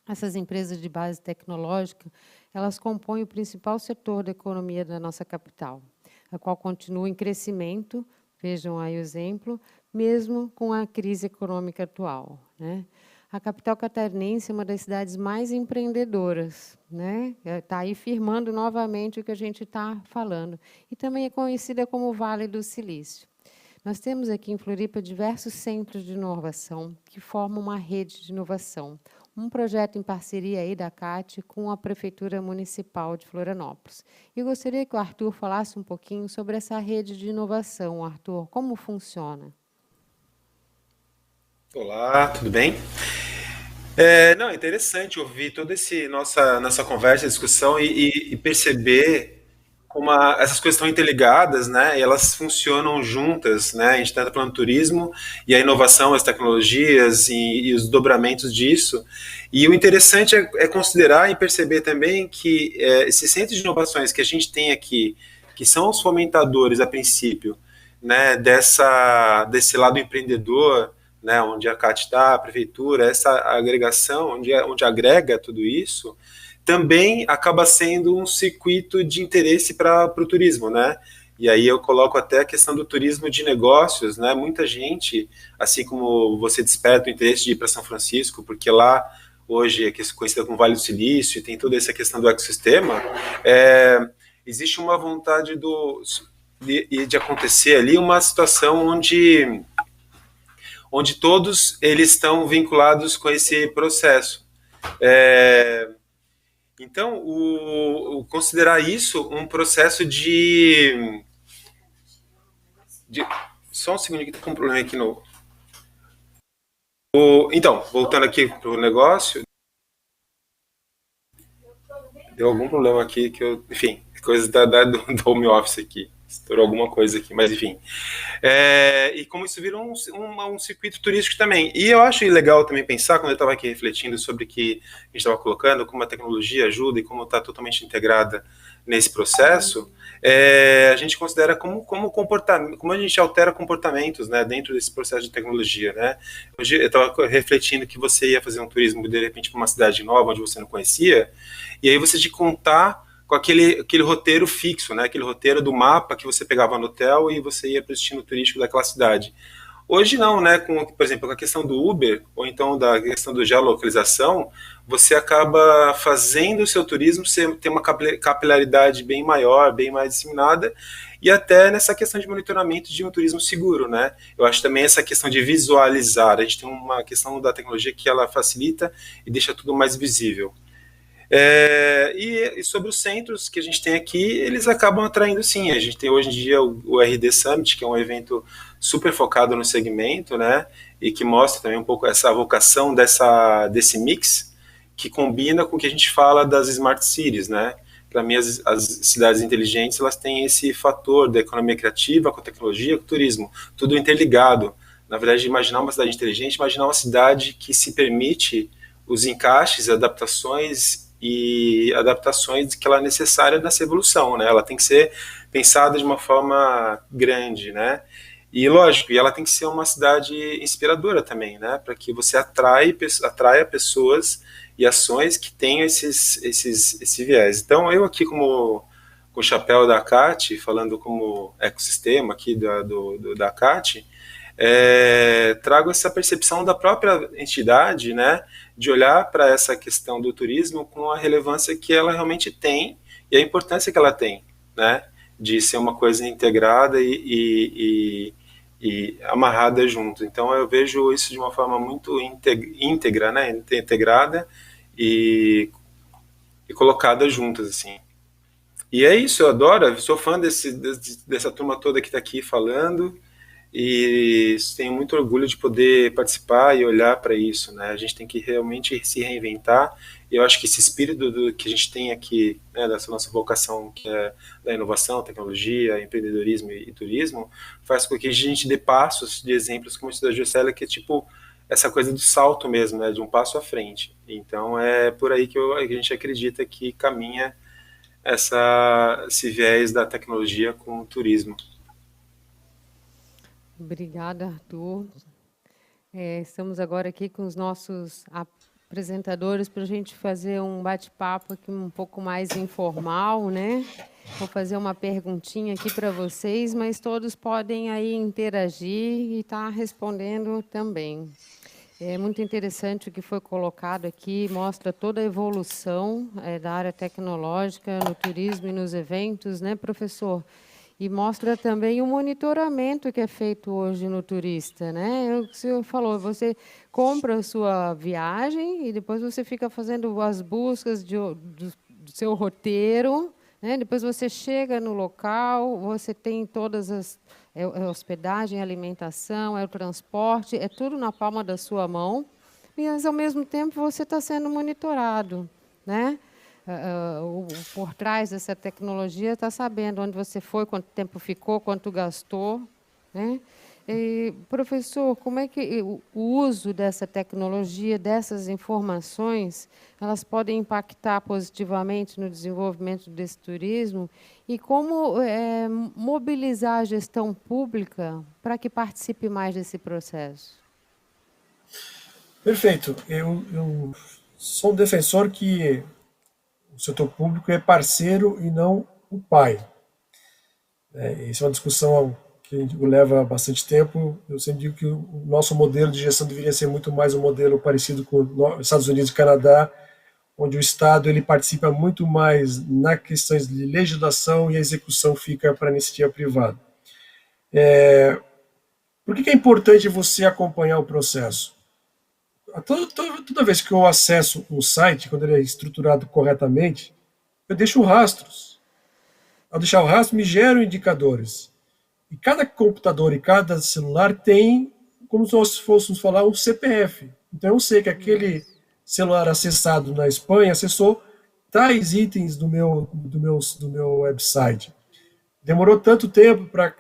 Essas empresas de base tecnológica, elas compõem o principal setor da economia da nossa capital, a qual continua em crescimento, vejam aí o exemplo, mesmo com a crise econômica atual, né? A capital catarinense é uma das cidades mais empreendedoras, né? Está aí firmando novamente o que a gente está falando. E também é conhecida como Vale do Silício. Nós temos aqui em Floripa diversos centros de inovação que formam uma rede de inovação. Um projeto em parceria aí da CAT com a Prefeitura Municipal de Florianópolis. E gostaria que o Arthur falasse um pouquinho sobre essa rede de inovação. Arthur, como funciona? Olá, tudo bem? Não, é interessante ouvir toda nossa conversa, discussão e perceber como essas coisas estão interligadas, né? E elas funcionam juntas, né? A gente está falando do turismo e a inovação, as tecnologias e os dobramentos disso. E o interessante é considerar e perceber também que esses centros de inovações que a gente tem aqui, que são os fomentadores, a princípio, né? Desse lado empreendedor, né, onde a CAT está, a prefeitura, essa agregação, onde agrega tudo isso, também acaba sendo um circuito de interesse para o turismo, né? E aí eu coloco até a questão do turismo de negócios, né? Muita gente, assim como você desperta o interesse de ir para São Francisco, porque lá hoje é conhecida como Vale do Silício, e tem toda essa questão do ecossistema, existe uma vontade de acontecer ali uma situação onde todos eles estão vinculados com esse processo. Então, considerar isso um processo só um segundo que está com um problema aqui no... Então, voltando aqui para o negócio, deu algum problema aqui que eu... Enfim, coisas do home office aqui. Estourou alguma coisa aqui, mas enfim. E como isso vira um circuito turístico também. E eu acho legal também pensar, quando eu estava aqui refletindo sobre o que a gente estava colocando, como a tecnologia ajuda e como está totalmente integrada nesse processo, a gente considera como a gente altera comportamentos, né, dentro desse processo de tecnologia, né? Hoje eu estava refletindo que você ia fazer um turismo, de repente, para uma cidade nova, onde você não conhecia, e aí você te contar com aquele roteiro fixo, né? Aquele roteiro do mapa que você pegava no hotel e você ia para o destino turístico daquela cidade. Hoje não, né? Por exemplo, com a questão do Uber, ou então da questão do geolocalização, você acaba fazendo o seu turismo ter uma capilaridade bem maior, bem mais disseminada, e até nessa questão de monitoramento de um turismo seguro, né? Eu acho também essa questão de visualizar. A gente tem uma questão da tecnologia que ela facilita e deixa tudo mais visível. E sobre os centros que a gente tem aqui, eles acabam atraindo sim. A gente tem hoje em dia o RD Summit, que é um evento super focado no segmento, né? E que mostra também um pouco essa vocação desse mix, que combina com o que a gente fala das Smart Cities, né? Para mim, as cidades inteligentes, elas têm esse fator da economia criativa com a tecnologia, com o turismo, tudo interligado. Na verdade, imaginar uma cidade inteligente, imaginar uma cidade que se permite os encaixes, adaptações que ela é necessária nessa evolução, né? Ela tem que ser pensada de uma forma grande, né? E lógico, ela tem que ser uma cidade inspiradora também, né? Para que você atraia pessoas e ações que tenham esse viés. Então, eu aqui com o chapéu da CAT, falando como ecossistema aqui da CAT, trago essa percepção da própria entidade, né, de olhar para essa questão do turismo com a relevância que ela realmente tem e a importância que ela tem, né, de ser uma coisa integrada e amarrada junto. Então eu vejo isso de uma forma muito íntegra, né, integrada e colocada juntas, assim. E é isso, eu adoro, sou fã dessa turma toda que está aqui falando, e tenho muito orgulho de poder participar e olhar para isso, né? A gente tem que realmente se reinventar, e eu acho que esse espírito que a gente tem aqui, né, dessa nossa vocação, que é da inovação, tecnologia, empreendedorismo e turismo, faz com que a gente dê passos de exemplos como esse da Juscelia, que é tipo essa coisa do salto mesmo, né, de um passo à frente. Então é por aí que a gente acredita que caminha esse viés da tecnologia com o turismo. Obrigada, Arthur. Estamos agora aqui com os nossos apresentadores para a gente fazer um bate-papo aqui um pouco mais informal, né? Vou fazer uma perguntinha aqui para vocês, mas todos podem aí interagir e estar respondendo também. É muito interessante o que foi colocado aqui, mostra toda a evolução da área tecnológica no turismo e nos eventos, né, professor? E mostra também o monitoramento que é feito hoje no turista, né? O senhor falou, você compra a sua viagem e depois você fica fazendo as buscas do seu roteiro, né? Depois você chega no local, você tem todas as hospedagem, alimentação, é o transporte, é tudo na palma da sua mão, mas ao mesmo tempo você está sendo monitorado, né? Por trás dessa tecnologia está sabendo onde você foi, quanto tempo ficou, quanto gastou, né? E, professor, como é que o uso dessa tecnologia, dessas informações, elas podem impactar positivamente no desenvolvimento desse turismo e como mobilizar a gestão pública para que participe mais desse processo? Perfeito. Eu sou um defensor que o setor público é parceiro e não o pai. Isso é uma discussão que leva bastante tempo. Eu sempre digo que o nosso modelo de gestão deveria ser muito mais um modelo parecido com os Estados Unidos e Canadá, onde o Estado ele participa muito mais nas questões de legislação e a execução fica para a iniciativa privada. Por que é importante você acompanhar o processo? Toda vez que eu acesso um site, quando ele é estruturado corretamente, eu deixo rastros. Ao deixar o rastro, me geram indicadores. E cada computador e cada celular tem, como se nós fôssemos falar, um CPF. Então eu sei que aquele celular acessado na Espanha acessou tais itens do meu website. Demorou tanto tempo para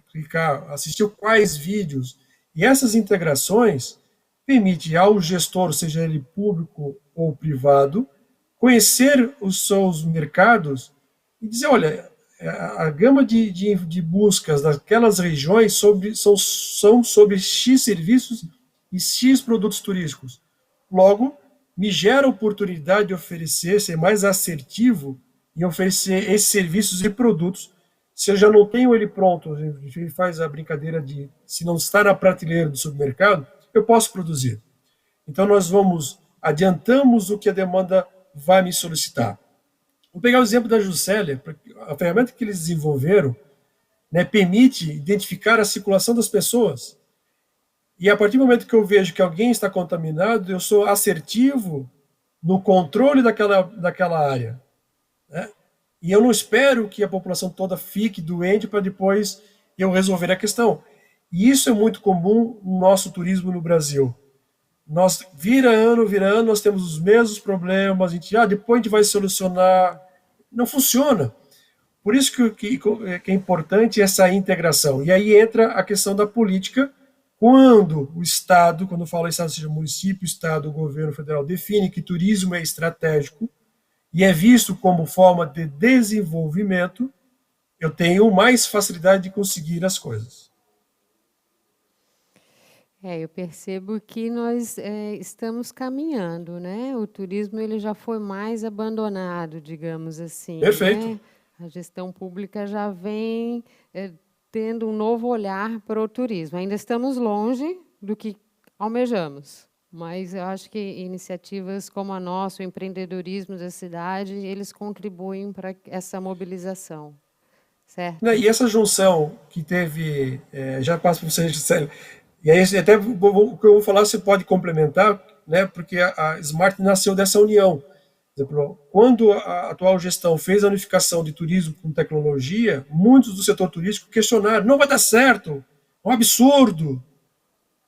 clicar, assistiu quais vídeos. E essas integrações permitem ao gestor, seja ele público ou privado, conhecer os seus mercados e dizer, olha, a gama de buscas daquelas regiões são sobre X serviços e X produtos turísticos. Logo, me gera a oportunidade de oferecer, ser mais assertivo em oferecer esses serviços e produtos. Se eu já não tenho ele pronto, a gente faz a brincadeira de, se não está na prateleira do supermercado, eu posso produzir. Então, nós adiantamos o que a demanda vai me solicitar. Vou pegar o exemplo da Juscelia, a ferramenta que eles desenvolveram, né, permite identificar a circulação das pessoas. E a partir do momento que eu vejo que alguém está contaminado, eu sou assertivo no controle daquela área. Né? E eu não espero que a população toda fique doente para depois eu resolver a questão. E isso é muito comum no nosso turismo no Brasil. Nós, vira ano, nós temos os mesmos problemas, depois a gente vai solucionar. Não funciona. Por isso que é importante essa integração. E aí entra a questão da política, quando o Estado, quando eu falo Estado, seja município, Estado, governo federal, define que turismo é estratégico e é visto como forma de desenvolvimento, eu tenho mais facilidade de conseguir as coisas. Eu percebo que nós estamos caminhando, né? O turismo ele já foi mais abandonado, digamos assim. Perfeito. Né? A gestão pública já vem tendo um novo olhar para o turismo. Ainda estamos longe do que almejamos, mas eu acho que iniciativas como a nossa, o empreendedorismo da cidade, eles contribuem para essa mobilização. Certo? E essa junção que teve, já passo para vocês, Célia, e aí até o que eu vou falar você pode complementar, né, porque a Smart nasceu dessa união. Por exemplo, quando a atual gestão fez a unificação de turismo com tecnologia, muitos do setor turístico questionaram, não vai dar certo, é um absurdo.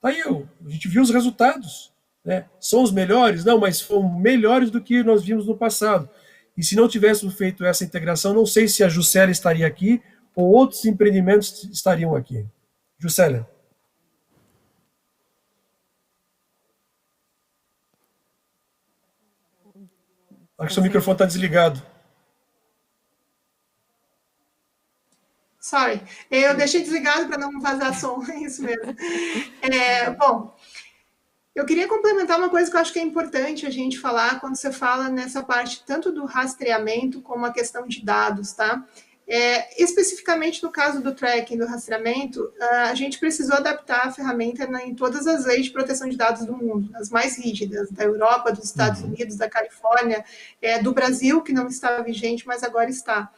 Aí a gente viu os resultados. Né? São os melhores? Não, mas foram melhores do que nós vimos no passado. E se não tivéssemos feito essa integração, não sei se a Juscelia estaria aqui ou outros empreendimentos estariam aqui. Juscelia. Acho que seu microfone está desligado. Sorry, eu deixei desligado para não vazar som, é isso mesmo. Bom, eu queria complementar uma coisa que eu acho que é importante a gente falar quando você fala nessa parte tanto do rastreamento como a questão de dados, tá? Especificamente no caso do tracking, do rastreamento, a gente precisou adaptar a ferramenta em todas as leis de proteção de dados do mundo, as mais rígidas, da Europa, dos Estados Unidos, da Califórnia, do Brasil, que não estava vigente, mas agora está.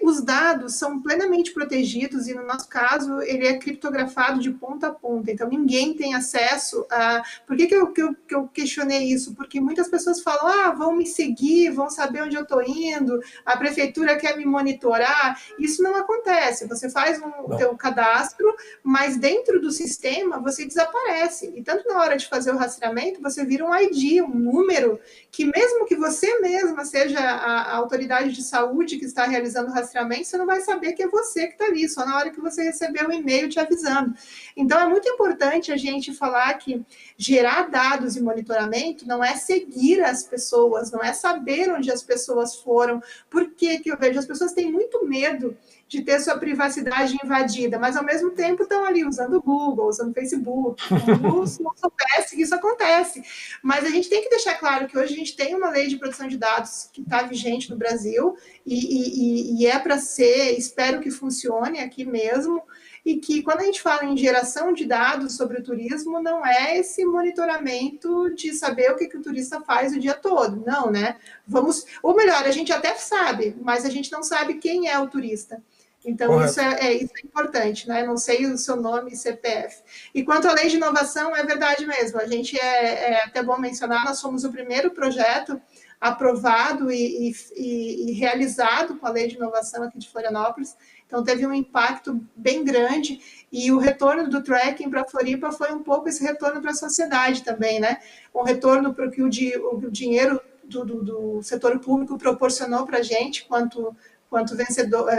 Os dados são plenamente protegidos e, no nosso caso, ele é criptografado de ponta a ponta, então ninguém tem acesso a... Por que eu questionei isso? Porque muitas pessoas falam, vão me seguir, vão saber onde eu estou indo, a prefeitura quer me monitorar. Isso não acontece, você faz o teu cadastro, mas dentro do sistema você desaparece, e tanto na hora de fazer o rastreamento, você vira um ID, um número, que mesmo que você mesma seja a autoridade de saúde que está realizando o rastreamento, você não vai saber que é você que está ali, só na hora que você receber o e-mail te avisando. Então, é muito importante a gente falar que gerar dados e monitoramento não é seguir as pessoas, não é saber onde as pessoas foram. Por que eu vejo? As pessoas têm muito medo de ter sua privacidade invadida, mas ao mesmo tempo estão ali usando o Google, usando o Facebook, como se não soubesse que isso acontece. Mas a gente tem que deixar claro que hoje a gente tem uma lei de proteção de dados que está vigente no Brasil e é para ser, espero que funcione aqui mesmo, e que quando a gente fala em geração de dados sobre o turismo, não é esse monitoramento de saber o que o turista faz o dia todo, não, né? Ou melhor, a gente até sabe, mas a gente não sabe quem é o turista. Então, isso é importante, né? Não sei o seu nome e CPF. E quanto à lei de inovação, é verdade mesmo. A gente é até bom mencionar, nós fomos o primeiro projeto aprovado e realizado com a lei de inovação aqui de Florianópolis. Então, teve um impacto bem grande e o retorno do tracking para a Floripa foi um pouco esse retorno para a sociedade também, né? Um retorno para o que o dinheiro do setor público proporcionou para a gente, quanto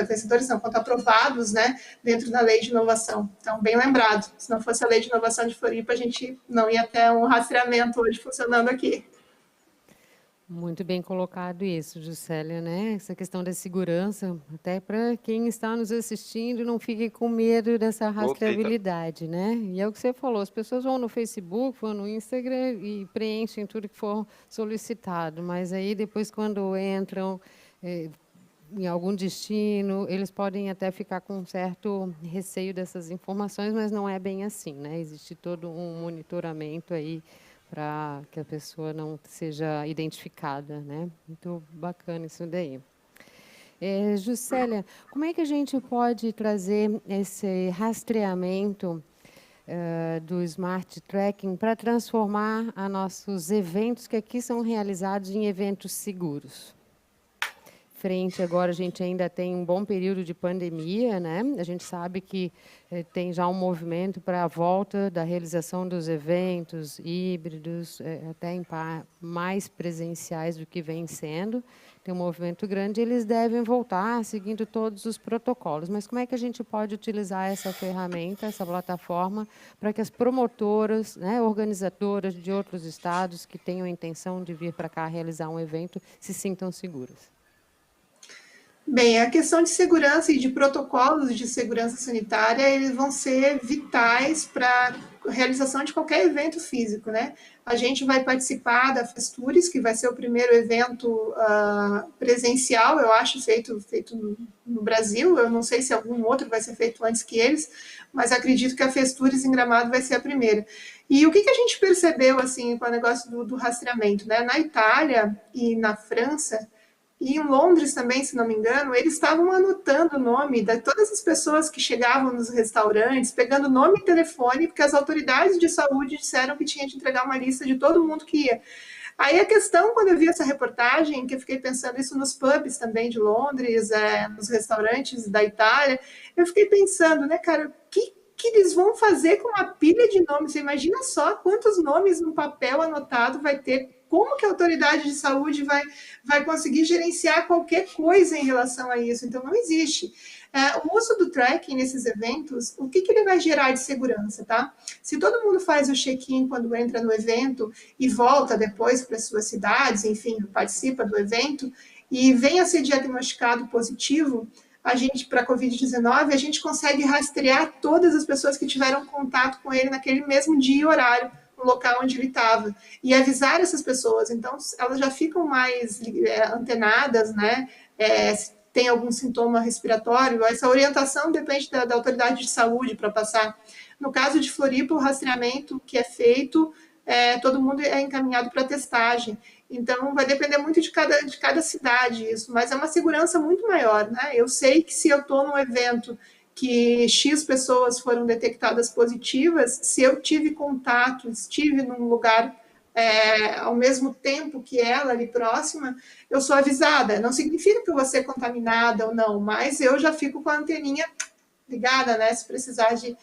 vencedores não, quanto aprovados, né, dentro da lei de inovação. Então, bem lembrado, se não fosse a lei de inovação de Floripa, a gente não ia ter um rastreamento hoje funcionando aqui. Muito bem colocado isso, Juscelia, né? Essa questão da segurança, até para quem está nos assistindo, não fique com medo dessa rastreabilidade, né? E é o que você falou, as pessoas vão no Facebook, vão no Instagram e preenchem tudo que for solicitado, mas aí depois quando entram em algum destino, eles podem até ficar com um certo receio dessas informações, mas não é bem assim, né? Existe todo um monitoramento aí para que a pessoa não seja identificada, né? Muito bacana isso daí. Juscelia, como é que a gente pode trazer esse rastreamento do Smart Tracking para transformar a nossos eventos que aqui são realizados em eventos seguros? Frente agora, a gente ainda tem um bom período de pandemia, né? A gente sabe que tem já um movimento para a volta da realização dos eventos híbridos, até em mais presenciais do que vem sendo. Tem um movimento grande, eles devem voltar seguindo todos os protocolos. Mas como é que a gente pode utilizar essa ferramenta, essa plataforma, para que as promotoras, né, organizadoras de outros estados que tenham a intenção de vir para cá realizar um evento se sintam seguras? Bem, a questão de segurança e de protocolos de segurança sanitária, eles vão ser vitais para a realização de qualquer evento físico, né? A gente vai participar da Festures, que vai ser o primeiro evento presencial, eu acho, feito no Brasil. Eu não sei se algum outro vai ser feito antes que eles, mas acredito que a Festures em Gramado vai ser a primeira. E o que a gente percebeu, assim, com o negócio do rastreamento, né? Na Itália e na França, e em Londres também, se não me engano, eles estavam anotando o nome de todas as pessoas que chegavam nos restaurantes, pegando nome e telefone, porque as autoridades de saúde disseram que tinha de entregar uma lista de todo mundo que ia. Aí a questão, quando eu vi essa reportagem, que eu fiquei pensando isso nos pubs também de Londres, nos restaurantes da Itália, eu fiquei pensando, né, cara, o que eles vão fazer com uma pilha de nomes? Você imagina só quantos nomes no papel anotado vai ter. Como que a autoridade de saúde vai conseguir gerenciar qualquer coisa em relação a isso? Então, não existe. O uso do tracking nesses eventos, o que ele vai gerar de segurança, tá? Se todo mundo faz o check-in quando entra no evento e volta depois para as suas cidades, enfim, participa do evento, e vem a ser diagnosticado positivo, a gente, para a Covid-19, a gente consegue rastrear todas as pessoas que tiveram contato com ele naquele mesmo dia e horário, no local onde ele estava, e avisar essas pessoas. Então, elas já ficam mais antenadas, né? tem algum sintoma respiratório, essa orientação depende da autoridade de saúde para passar. No caso de Floripa, o rastreamento que é feito, todo mundo é encaminhado para testagem. Então, vai depender muito de cada cidade isso, mas é uma segurança muito maior, né? Eu sei que se eu estou num evento que X pessoas foram detectadas positivas, se eu tive contato, estive num lugar ao mesmo tempo que ela ali próxima, eu sou avisada. Não significa que eu vou ser contaminada ou não, mas eu já fico com a anteninha ligada, né? Se precisar de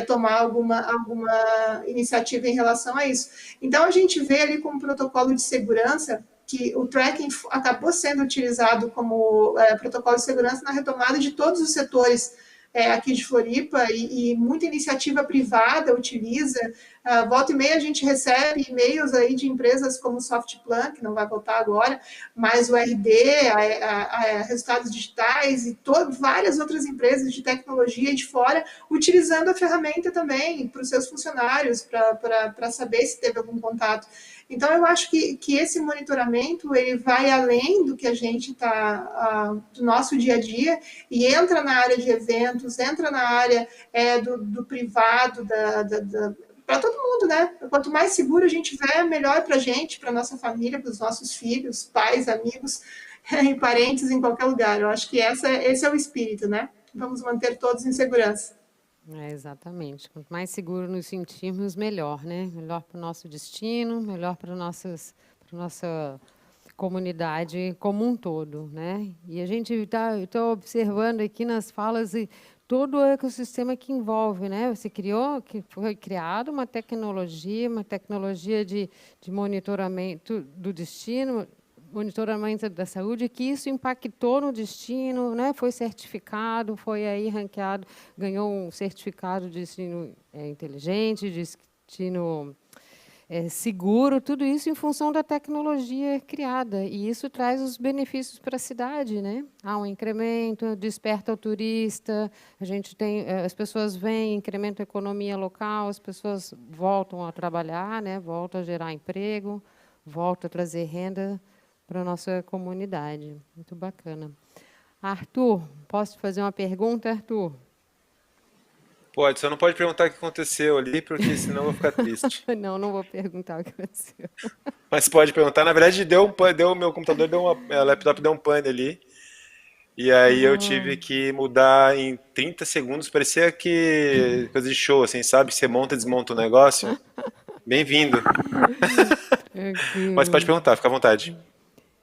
tomar alguma iniciativa em relação a isso. Então, a gente vê ali como protocolo de segurança que o tracking acabou sendo utilizado como protocolo de segurança na retomada de todos os setores aqui de Floripa, e muita iniciativa privada utiliza. Volta e meia a gente recebe e-mails aí de empresas como o Softplan, que não vai voltar agora, mas o RD, Resultados Digitais e várias outras empresas de tecnologia de fora, utilizando a ferramenta também para os seus funcionários, para saber se teve algum contato. Então, eu acho que esse monitoramento ele vai além do que a gente está, do nosso dia a dia, e entra na área de eventos, entra na área do privado, para todo mundo, né? Quanto mais seguro a gente tiver, melhor para a gente, para a nossa família, para os nossos filhos, pais, amigos e parentes em qualquer lugar. Eu acho que esse é o espírito, né? Vamos manter todos em segurança. Exatamente. Quanto mais seguro nos sentirmos, melhor, né? Melhor para o nosso destino, melhor para nossa comunidade como um todo, né? E a gente está observando aqui nas falas todo o ecossistema que envolve, né? Foi criado uma tecnologia de monitoramento do destino, monitoramento da saúde, que isso impactou no destino, né? Foi certificado, foi aí ranqueado, ganhou um certificado de destino inteligente, de destino seguro, tudo isso em função da tecnologia criada, e isso traz os benefícios para a cidade, né? Há um incremento, desperta o turista, a gente tem, as pessoas vêm, incrementa a economia local, as pessoas voltam a trabalhar, né? Voltam a gerar emprego, voltam a trazer renda para a nossa comunidade. Muito bacana. Arthur, posso te fazer uma pergunta, Arthur? Pode, só não pode perguntar o que aconteceu ali, porque senão eu vou ficar triste. Não vou perguntar o que aconteceu. Mas pode perguntar. Na verdade, meu computador meu laptop deu um pane ali. E aí eu tive que mudar em 30 segundos. Parecia que coisa de show, assim, sabe? Você monta e desmonta o negócio. Bem-vindo. Mas pode perguntar, fica à vontade.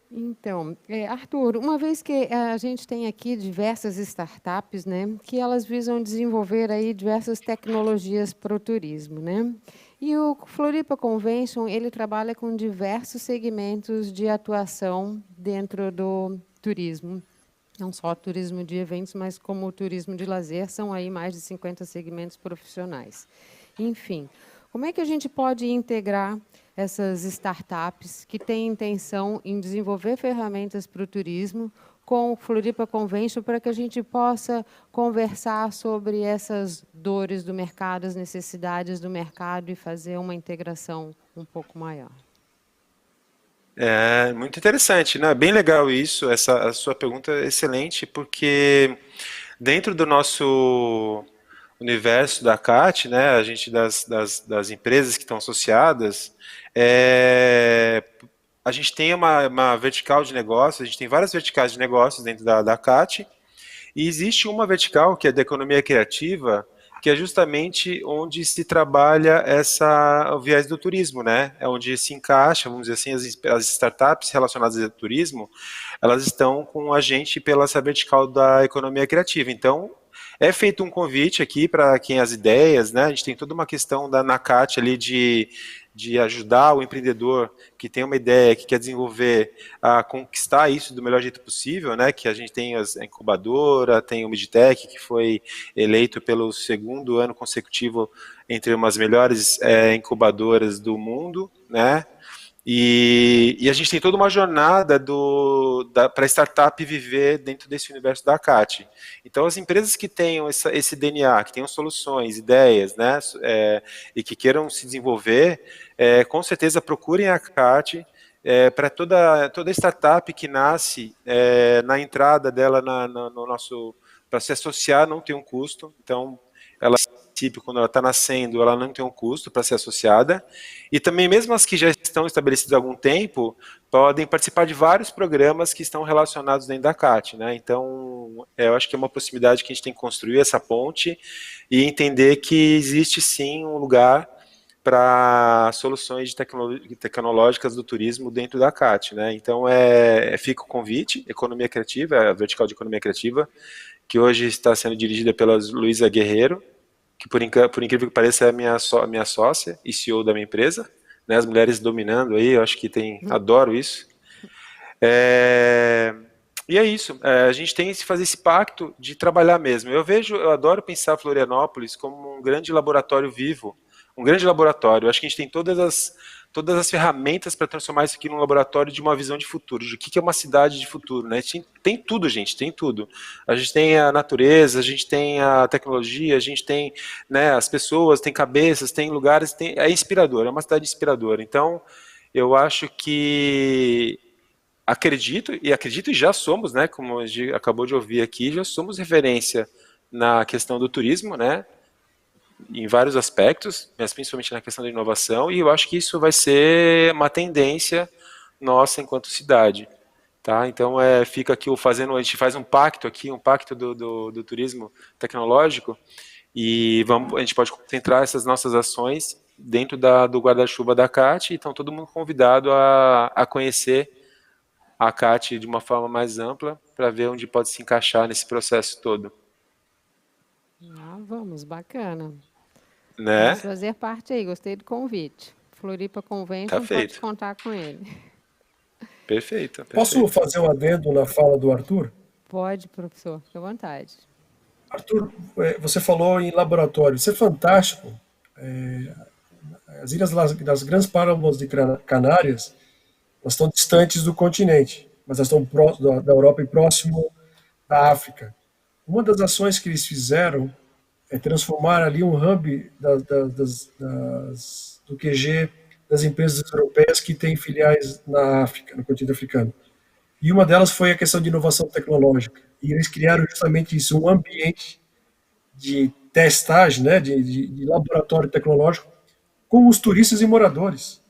Então, Arthur, uma vez que a gente tem aqui diversas startups, né, que elas visam desenvolver aí diversas tecnologias para o turismo, né? E o Floripa Convention, ele trabalha com diversos segmentos de atuação dentro do turismo. Não só turismo de eventos, mas como o turismo de lazer, são aí mais de 50 segmentos profissionais. Enfim, como é que a gente pode integrar essas startups que têm intenção em desenvolver ferramentas para o turismo com o Floripa Convention, para que a gente possa conversar sobre essas dores do mercado, as necessidades do mercado, e fazer uma integração um pouco maior? É muito interessante, né? Bem legal isso. A sua pergunta é excelente, porque dentro do nosso universo da CAT, né, a gente das empresas que estão associadas, a gente tem uma vertical de negócios, a gente tem várias verticais de negócios dentro da CAT, e existe uma vertical que é da economia criativa, que é justamente onde se trabalha o viés do turismo, né? É onde se encaixa, vamos dizer assim, as startups relacionadas ao turismo, elas estão com a gente pela essa vertical da economia criativa. Então, é feito um convite aqui para quem as ideias, né? A gente tem toda uma questão da NACAT ali de ajudar o empreendedor que tem uma ideia, que quer desenvolver, a conquistar isso do melhor jeito possível, né? Que a gente tem a incubadora, tem o Midtech, que foi eleito pelo segundo ano consecutivo entre umas melhores incubadoras do mundo, né? E a gente tem toda uma jornada para a startup viver dentro desse universo da CAT. Então, as empresas que tenham esse DNA, que tenham soluções, ideias, né, e que queiram se desenvolver, com certeza procurem a CAT, para toda startup que nasce, na entrada dela no nosso, para se associar não tem um custo, então ela, quando ela está nascendo, ela não tem um custo para ser associada, e também mesmo as que já estão estabelecidas há algum tempo, podem participar de vários programas que estão relacionados dentro da CAT, né? Então, eu acho que é uma proximidade que a gente tem que construir essa ponte e entender que existe sim um lugar para soluções tecnológicas do turismo dentro da CAT, né? Então, fica o convite, Economia Criativa, a vertical de Economia Criativa, que hoje está sendo dirigida pela Luísa Guerreiro, que por incrível que pareça é a minha sócia e CEO da minha empresa, né? As mulheres dominando aí, eu acho que adoro isso. E é isso, a gente tem que fazer esse pacto de trabalhar mesmo. Eu adoro pensar Florianópolis como um grande laboratório vivo, um grande laboratório. Eu acho que a gente tem todas as ferramentas para transformar isso aqui num laboratório de uma visão de futuro, de o que é uma cidade de futuro, né? Tem tudo, gente, tem tudo. A gente tem a natureza, a gente tem a tecnologia, a gente tem, né, as pessoas, tem cabeças, tem lugares, é inspirador, é uma cidade inspiradora. Então, eu acho que acredito e já somos, né, como a gente acabou de ouvir aqui, já somos referência na questão do turismo, né? Em vários aspectos, mas principalmente na questão da inovação, e eu acho que isso vai ser uma tendência nossa enquanto cidade, tá? Então fica aqui a gente faz um pacto aqui, um pacto do turismo tecnológico, e a gente pode concentrar essas nossas ações dentro do guarda-chuva da CAT, e então todo mundo convidado a conhecer a CAT de uma forma mais ampla, para ver onde pode se encaixar nesse processo todo. Vamos, bacana. Né? Vamos fazer parte aí, gostei do convite. Floripa Convention, pode contar com ele. Perfeito. Posso fazer um adendo na fala do Arthur? Pode, professor, fique à vontade. Arthur, você falou em laboratório, isso é fantástico. As ilhas das Grandes Parâmbulas de Canárias, elas estão distantes do continente, mas elas estão próximo da Europa e próximo da África. Uma das ações que eles fizeram é transformar ali um hub do QG das empresas europeias que têm filiais na África, no continente africano. E uma delas foi a questão de inovação tecnológica. E eles criaram justamente isso, um ambiente de testagem, né, de laboratório tecnológico com os turistas e moradores.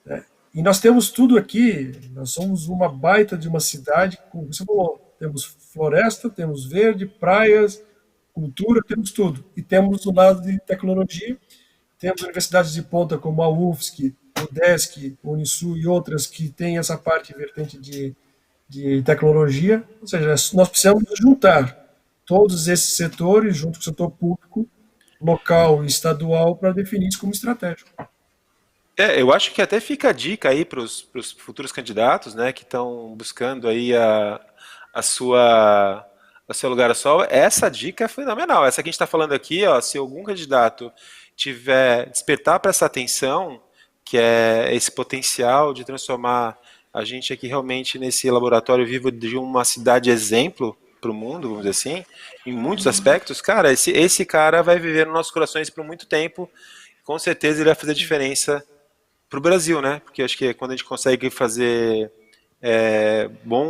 Né? E nós temos tudo aqui, nós somos uma baita de uma cidade, como você falou, temos floresta, temos verde, praias, cultura, temos tudo. E temos do lado de tecnologia, temos universidades de ponta como a UFSC, o UDESC, o Unisul e outras que têm essa parte vertente de tecnologia. Ou seja, nós precisamos juntar todos esses setores junto com o setor público, local e estadual para definir isso como estratégico. Eu acho que até fica a dica aí para os futuros candidatos, né, que estão buscando aí o seu lugar a sol. Essa dica é fenomenal. Essa que a gente está falando aqui, ó, se algum candidato despertar para essa atenção, que é esse potencial de transformar a gente aqui realmente nesse laboratório vivo de uma cidade exemplo para o mundo, vamos dizer assim, em muitos aspectos, cara, esse cara vai viver nos nossos corações por muito tempo. Com certeza ele vai fazer diferença para o Brasil, né? Porque acho que quando a gente consegue fazer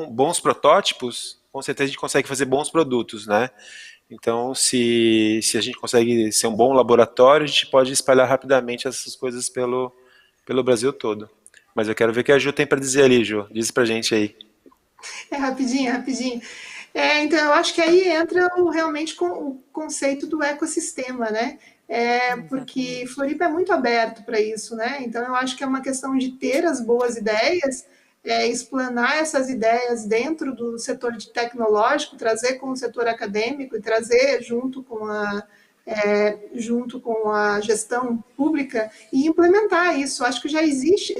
bons protótipos, com certeza a gente consegue fazer bons produtos, né? Então, se a gente consegue ser um bom laboratório, a gente pode espalhar rapidamente essas coisas pelo Brasil todo. Mas eu quero ver o que a Ju tem para dizer ali, Ju. Diz pra gente aí. Rapidinho. Então, eu acho que aí entra realmente com o conceito do ecossistema, né? Porque Floripa é muito aberto para isso, né? Então, eu acho que é uma questão de ter as boas ideias, explanar essas ideias dentro do setor tecnológico, trazer com o setor acadêmico e trazer junto com a gestão pública e implementar isso. Acho que já existe,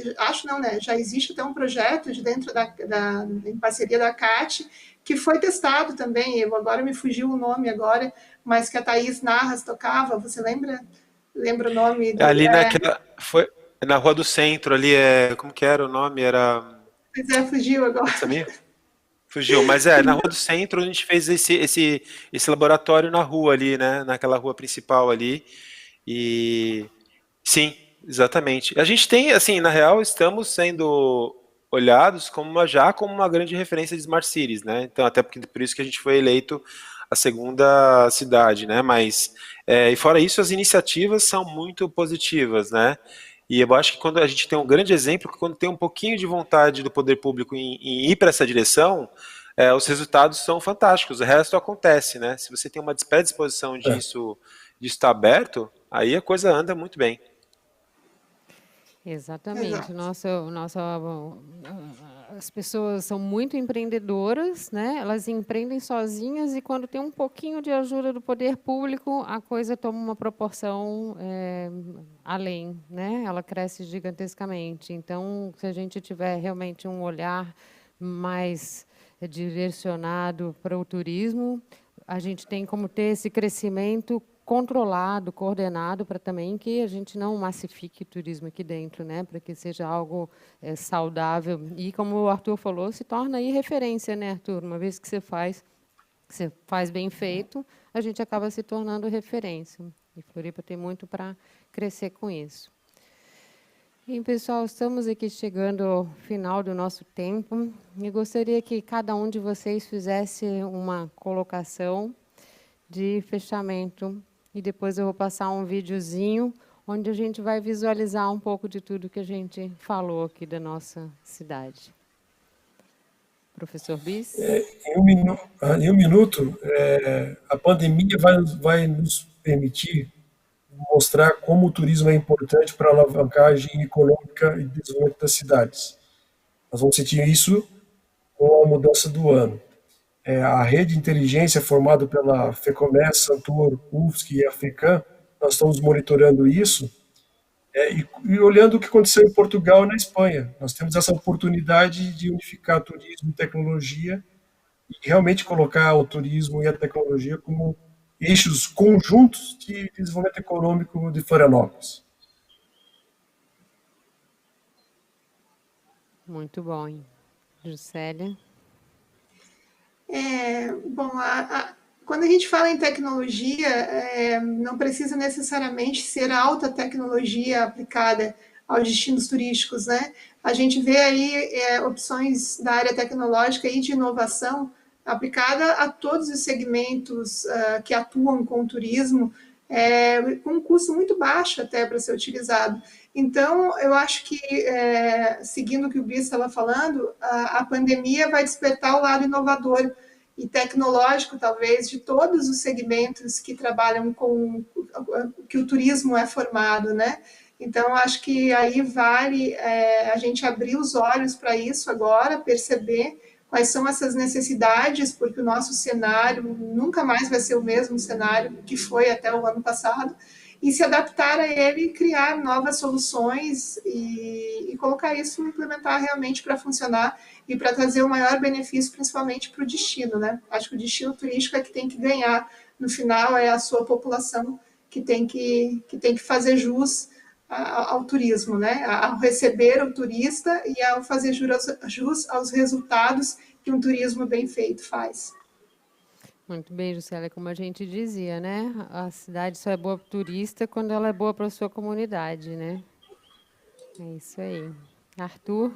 já existe até um projeto em parceria da CAT, que foi testado também, agora me fugiu o nome agora, mas que a Thaís Narras tocava, você lembra? Lembra o nome? Ali foi na Rua do Centro, ali, como que era o nome? Pois fugiu agora. Sabia? Fugiu, mas na Rua do Centro a gente fez esse laboratório na rua ali, né? Naquela rua principal ali. E sim, Exatamente. A gente tem, assim, na real, estamos sendo olhados já como uma grande referência de Smart Cities, né? Então, até porque por isso que a gente foi eleito a segunda cidade, né? Mas, e fora isso, as iniciativas são muito positivas, né? E eu acho que quando a gente tem um grande exemplo, que quando tem um pouquinho de vontade do poder público em ir para essa direção, os resultados são fantásticos. O resto acontece, né? Se você tem uma predisposição É, de estar aberto, aí a coisa anda muito bem. Exatamente. Exato. As pessoas são muito empreendedoras, né? Elas empreendem sozinhas e quando tem um pouquinho de ajuda do poder público, a coisa toma uma proporção além, né? Ela cresce gigantescamente. Então, se a gente tiver realmente um olhar mais direcionado para o turismo, a gente tem como ter esse crescimento controlado, coordenado, para também que a gente não massifique o turismo aqui dentro, né, para que seja algo saudável. E, como o Arthur falou, se torna aí referência, né, Arthur? Uma vez que você faz bem feito, a gente acaba se tornando referência. E Floripa tem muito para crescer com isso. E, pessoal, estamos aqui chegando ao final do nosso tempo e gostaria que cada um de vocês fizesse uma colocação de fechamento e depois eu vou passar um videozinho onde a gente vai visualizar um pouco de tudo que a gente falou aqui da nossa cidade. Professor Bis? Em um minuto, a pandemia vai nos permitir mostrar como o turismo é importante para a alavancagem econômica e desenvolvimento das cidades. Nós vamos sentir isso com a mudança do ano. A rede de inteligência formada pela FEComércio, Santur, UFSC e a FECAM, nós estamos monitorando isso e olhando o que aconteceu em Portugal e na Espanha. Nós temos essa oportunidade de unificar turismo e tecnologia e realmente colocar o turismo e a tecnologia como eixos conjuntos de desenvolvimento econômico de Florianópolis. Muito bom, hein? Juscelia? Bom, quando a gente fala em tecnologia, não precisa necessariamente ser alta tecnologia aplicada aos destinos turísticos, né? A gente vê aí opções da área tecnológica e de inovação aplicada a todos os segmentos que atuam com o turismo, com um custo muito baixo até para ser utilizado. Então, eu acho que, seguindo o que o Bis estava falando, a pandemia vai despertar o lado inovador e tecnológico, talvez, de todos os segmentos que trabalham com que o turismo é formado, né? Então, acho que aí vale a gente abrir os olhos para isso agora, perceber quais são essas necessidades, porque o nosso cenário nunca mais vai ser o mesmo cenário que foi até o ano passado, e se adaptar a ele, criar novas soluções e colocar isso, implementar realmente para funcionar e para trazer o maior benefício, principalmente para o destino, né? Acho que o destino turístico é que tem que ganhar, no final é a sua população que tem que fazer jus ao turismo, né? Ao receber o turista e ao fazer jus aos resultados que um turismo bem feito faz. Muito bem, Juscelia, como a gente dizia, né? A cidade só é boa para o turista quando ela é boa para a sua comunidade, né? É isso aí. Arthur?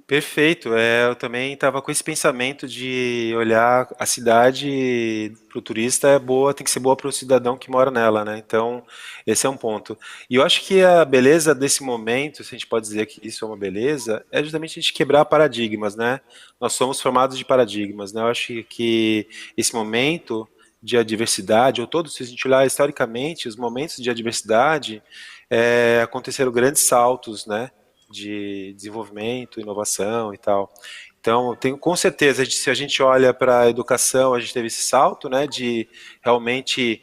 Perfeito. Eu também estava com esse pensamento de olhar a cidade para o turista é boa, tem que ser boa para o cidadão que mora nela, né? Então, esse é um ponto. E eu acho que a beleza desse momento, se a gente pode dizer que isso é uma beleza, é justamente a gente quebrar paradigmas, né? Nós somos formados de paradigmas, né? Eu acho que esse momento de adversidade, ou todos, se a gente olhar historicamente, os momentos de adversidade, aconteceram grandes saltos, né? De desenvolvimento, inovação e tal. Então, com certeza, se a gente olha para a educação, a gente teve esse salto, né, de realmente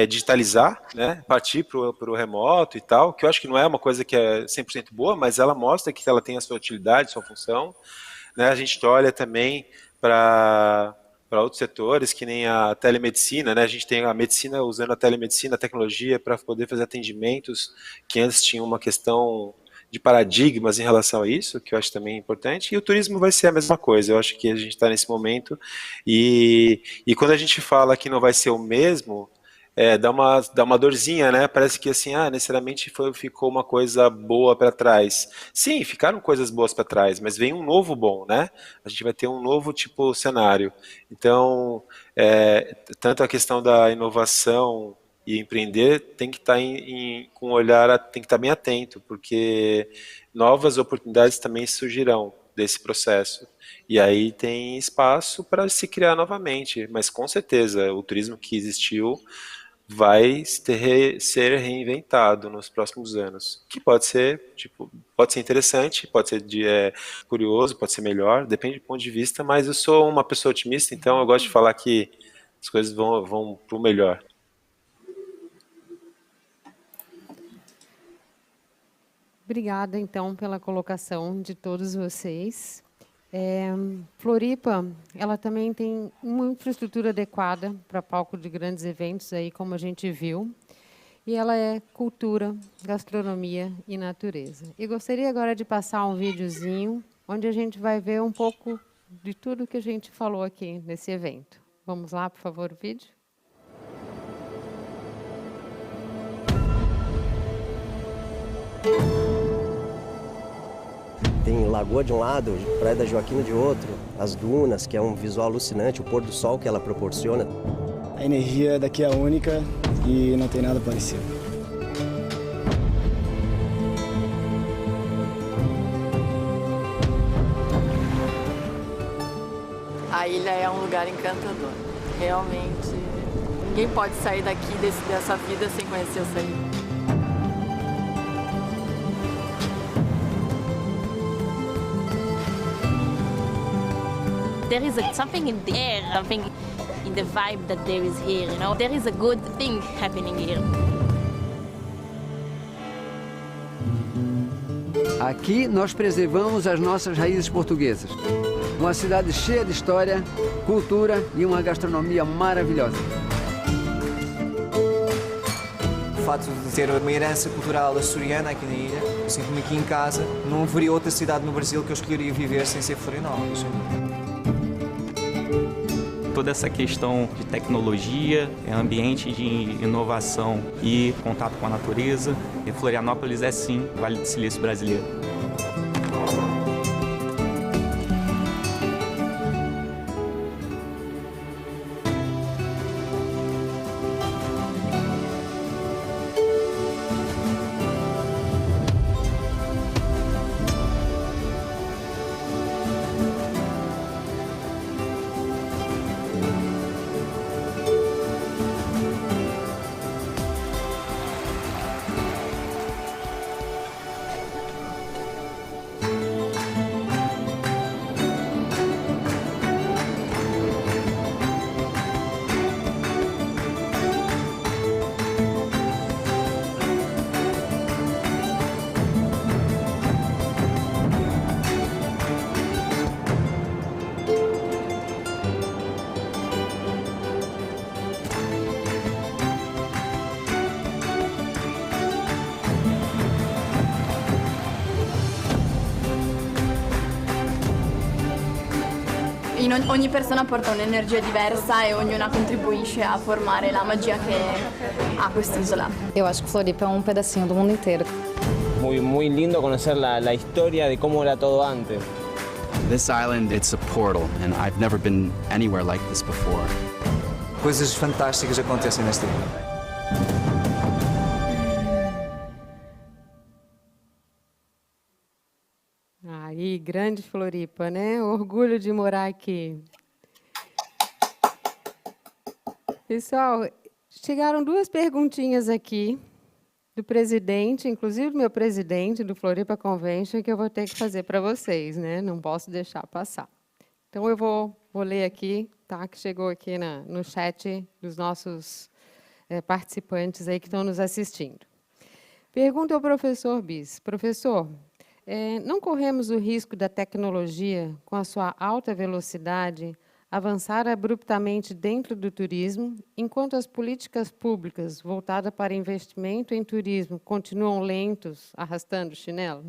digitalizar, né, partir para o remoto e tal, que eu acho que não é uma coisa que é 100% boa, mas ela mostra que ela tem a sua utilidade, sua função. Né, a gente olha também para outros setores, que nem a telemedicina, né? A gente tem a medicina usando a telemedicina, a tecnologia, para poder fazer atendimentos que antes tinham uma questão de paradigmas em relação a isso, que eu acho também importante, e o turismo vai ser a mesma coisa. Eu acho que a gente está nesse momento, e quando a gente fala que não vai ser o mesmo, dá uma dorzinha, né? Parece que assim, necessariamente ficou uma coisa boa para trás. Sim, ficaram coisas boas para trás, mas vem um novo bom, né? A gente vai ter um novo tipo cenário. Então, tanto a questão da inovação e empreender tem que estar com um olhar, tem que estar bem atento, porque novas oportunidades também surgirão desse processo. E aí tem espaço para se criar novamente, mas com certeza o turismo que existiu vai ser reinventado nos próximos anos. Que pode ser, tipo, pode ser interessante, pode ser curioso, pode ser melhor, depende do ponto de vista, mas eu sou uma pessoa otimista, então eu gosto de falar que as coisas vão para o melhor. Obrigada, então, pela colocação de todos vocês. Floripa, ela também tem uma infraestrutura adequada para palco de grandes eventos, aí, como a gente viu, e ela é cultura, gastronomia e natureza. E gostaria agora de passar um videozinho, onde a gente vai ver um pouco de tudo que a gente falou aqui nesse evento. Vamos lá, por favor, o vídeo. Tem Lagoa de um lado, Praia da Joaquina de outro, as dunas, que é um visual alucinante, o pôr do sol que ela proporciona. A energia daqui é única e não tem nada parecido. A ilha é um lugar encantador. Realmente, ninguém pode sair daqui dessa vida sem conhecer essa ilha. There is something in the air, something in the vibe that there is here, you know? There is a good thing happening here. Aqui nós preservamos as nossas raízes portuguesas. Uma cidade cheia de história, cultura e uma gastronomia maravilhosa. O fato de ter uma herança cultural açoriana aqui na ilha, eu sinto-me aqui em casa, não haveria outra cidade no Brasil que eu escolheria viver sem ser Florianópolis. Toda essa questão de tecnologia, ambiente de inovação e contato com a natureza. E Florianópolis é sim Vale do Silício brasileiro. Ogni persona porta un'energia diversa e ognuna contribuisce a formare la magia che ha quest'isola. Eu acho que Floripa é um pedacinho do mundo inteiro. Muy lindo conocer la historia de cómo era todo antes. This island, it's a portal, and I've never been anywhere like this before. Coisas fantásticas acontecem nesta ilha. Aí, grande Floripa, né? Orgulho de morar aqui. Pessoal, chegaram duas perguntinhas aqui do presidente, inclusive do meu presidente do Floripa Convention, que eu vou ter que fazer para vocês, né? Não posso deixar passar. Então, eu vou ler aqui, tá? Que chegou aqui no chat dos nossos participantes aí que estão nos assistindo. Pergunta ao professor Bis. Professor, não corremos o risco da tecnologia, com a sua alta velocidade, avançar abruptamente dentro do turismo, enquanto as políticas públicas voltadas para investimento em turismo continuam lentos, arrastando o chinelo?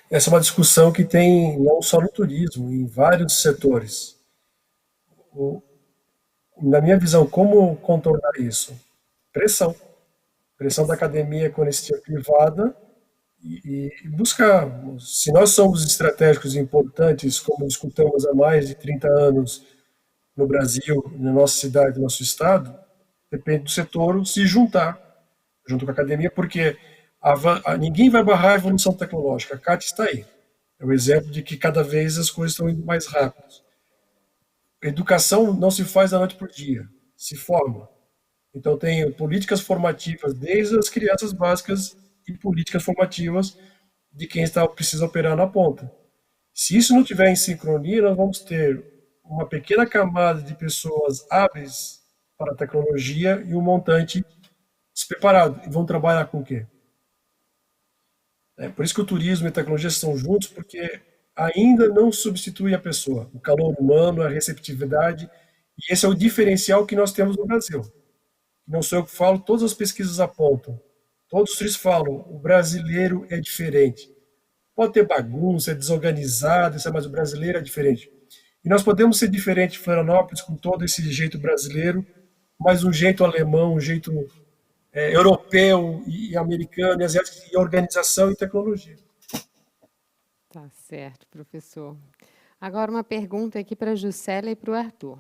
Essa é uma discussão que tem não só no turismo, em vários setores. Na minha visão, como contornar isso? Pressão. Pressão da academia com a iniciativa privada e buscar. Se nós somos estratégicos e importantes, como escutamos há mais de 30 anos no Brasil, na nossa cidade, no nosso estado, depende do setor se juntar junto com a academia, porque ninguém vai barrar a evolução tecnológica. A CAT está aí. É o exemplo de que cada vez as coisas estão indo mais rápido. Educação não se faz da noite para o dia, se forma. Então, tem políticas formativas desde as crianças básicas e políticas formativas de quem precisa operar na ponta. Se isso não tiver em sincronia, nós vamos ter uma pequena camada de pessoas hábeis para a tecnologia e um montante despreparado. E vão trabalhar com o quê? Por isso que o turismo e a tecnologia estão juntos, porque ainda não substitui a pessoa, o calor humano, a receptividade, e esse é o diferencial que nós temos no Brasil. Não sou eu que falo, todas as pesquisas apontam, todos os turistas falam, o brasileiro é diferente. Pode ter bagunça, é desorganizado, mas o brasileiro é diferente. E nós podemos ser diferentes em Florianópolis com todo esse jeito brasileiro, mas um jeito alemão, um jeito europeu e americano, e asiático, e organização e tecnologia. Tá certo, professor. Agora uma pergunta aqui para a Juscelia e para o Arthur.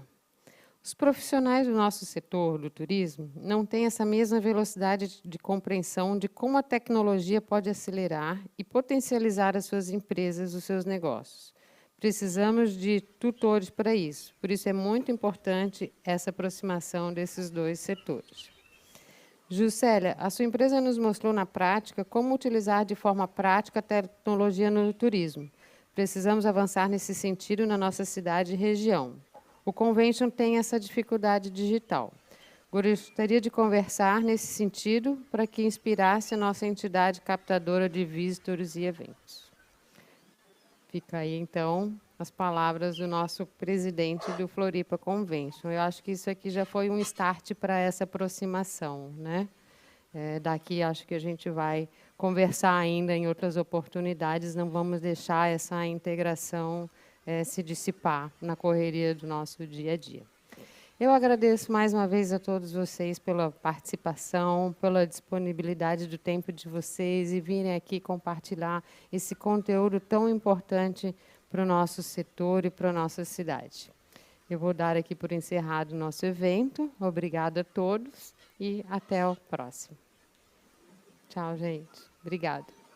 Os profissionais do nosso setor do turismo não têm essa mesma velocidade de compreensão de como a tecnologia pode acelerar e potencializar as suas empresas, os seus negócios. Precisamos de tutores para isso. Por isso é muito importante essa aproximação desses dois setores. Juscelia, a sua empresa nos mostrou na prática como utilizar de forma prática a tecnologia no turismo. Precisamos avançar nesse sentido na nossa cidade e região. O Convention tem essa dificuldade digital. Gostaria de conversar nesse sentido para que inspirasse a nossa entidade captadora de visitors e eventos. Fica aí, então, as palavras do nosso presidente do Floripa Convention. Eu acho que isso aqui já foi um start para essa aproximação, né? Daqui, acho que a gente vai conversar ainda em outras oportunidades, não vamos deixar essa integração se dissipar na correria do nosso dia a dia. Eu agradeço mais uma vez a todos vocês pela participação, pela disponibilidade do tempo de vocês e virem aqui compartilhar esse conteúdo tão importante para o nosso setor e para a nossa cidade. Eu vou dar aqui por encerrado o nosso evento. Obrigada a todos e até o próximo. Tchau, gente. Obrigada.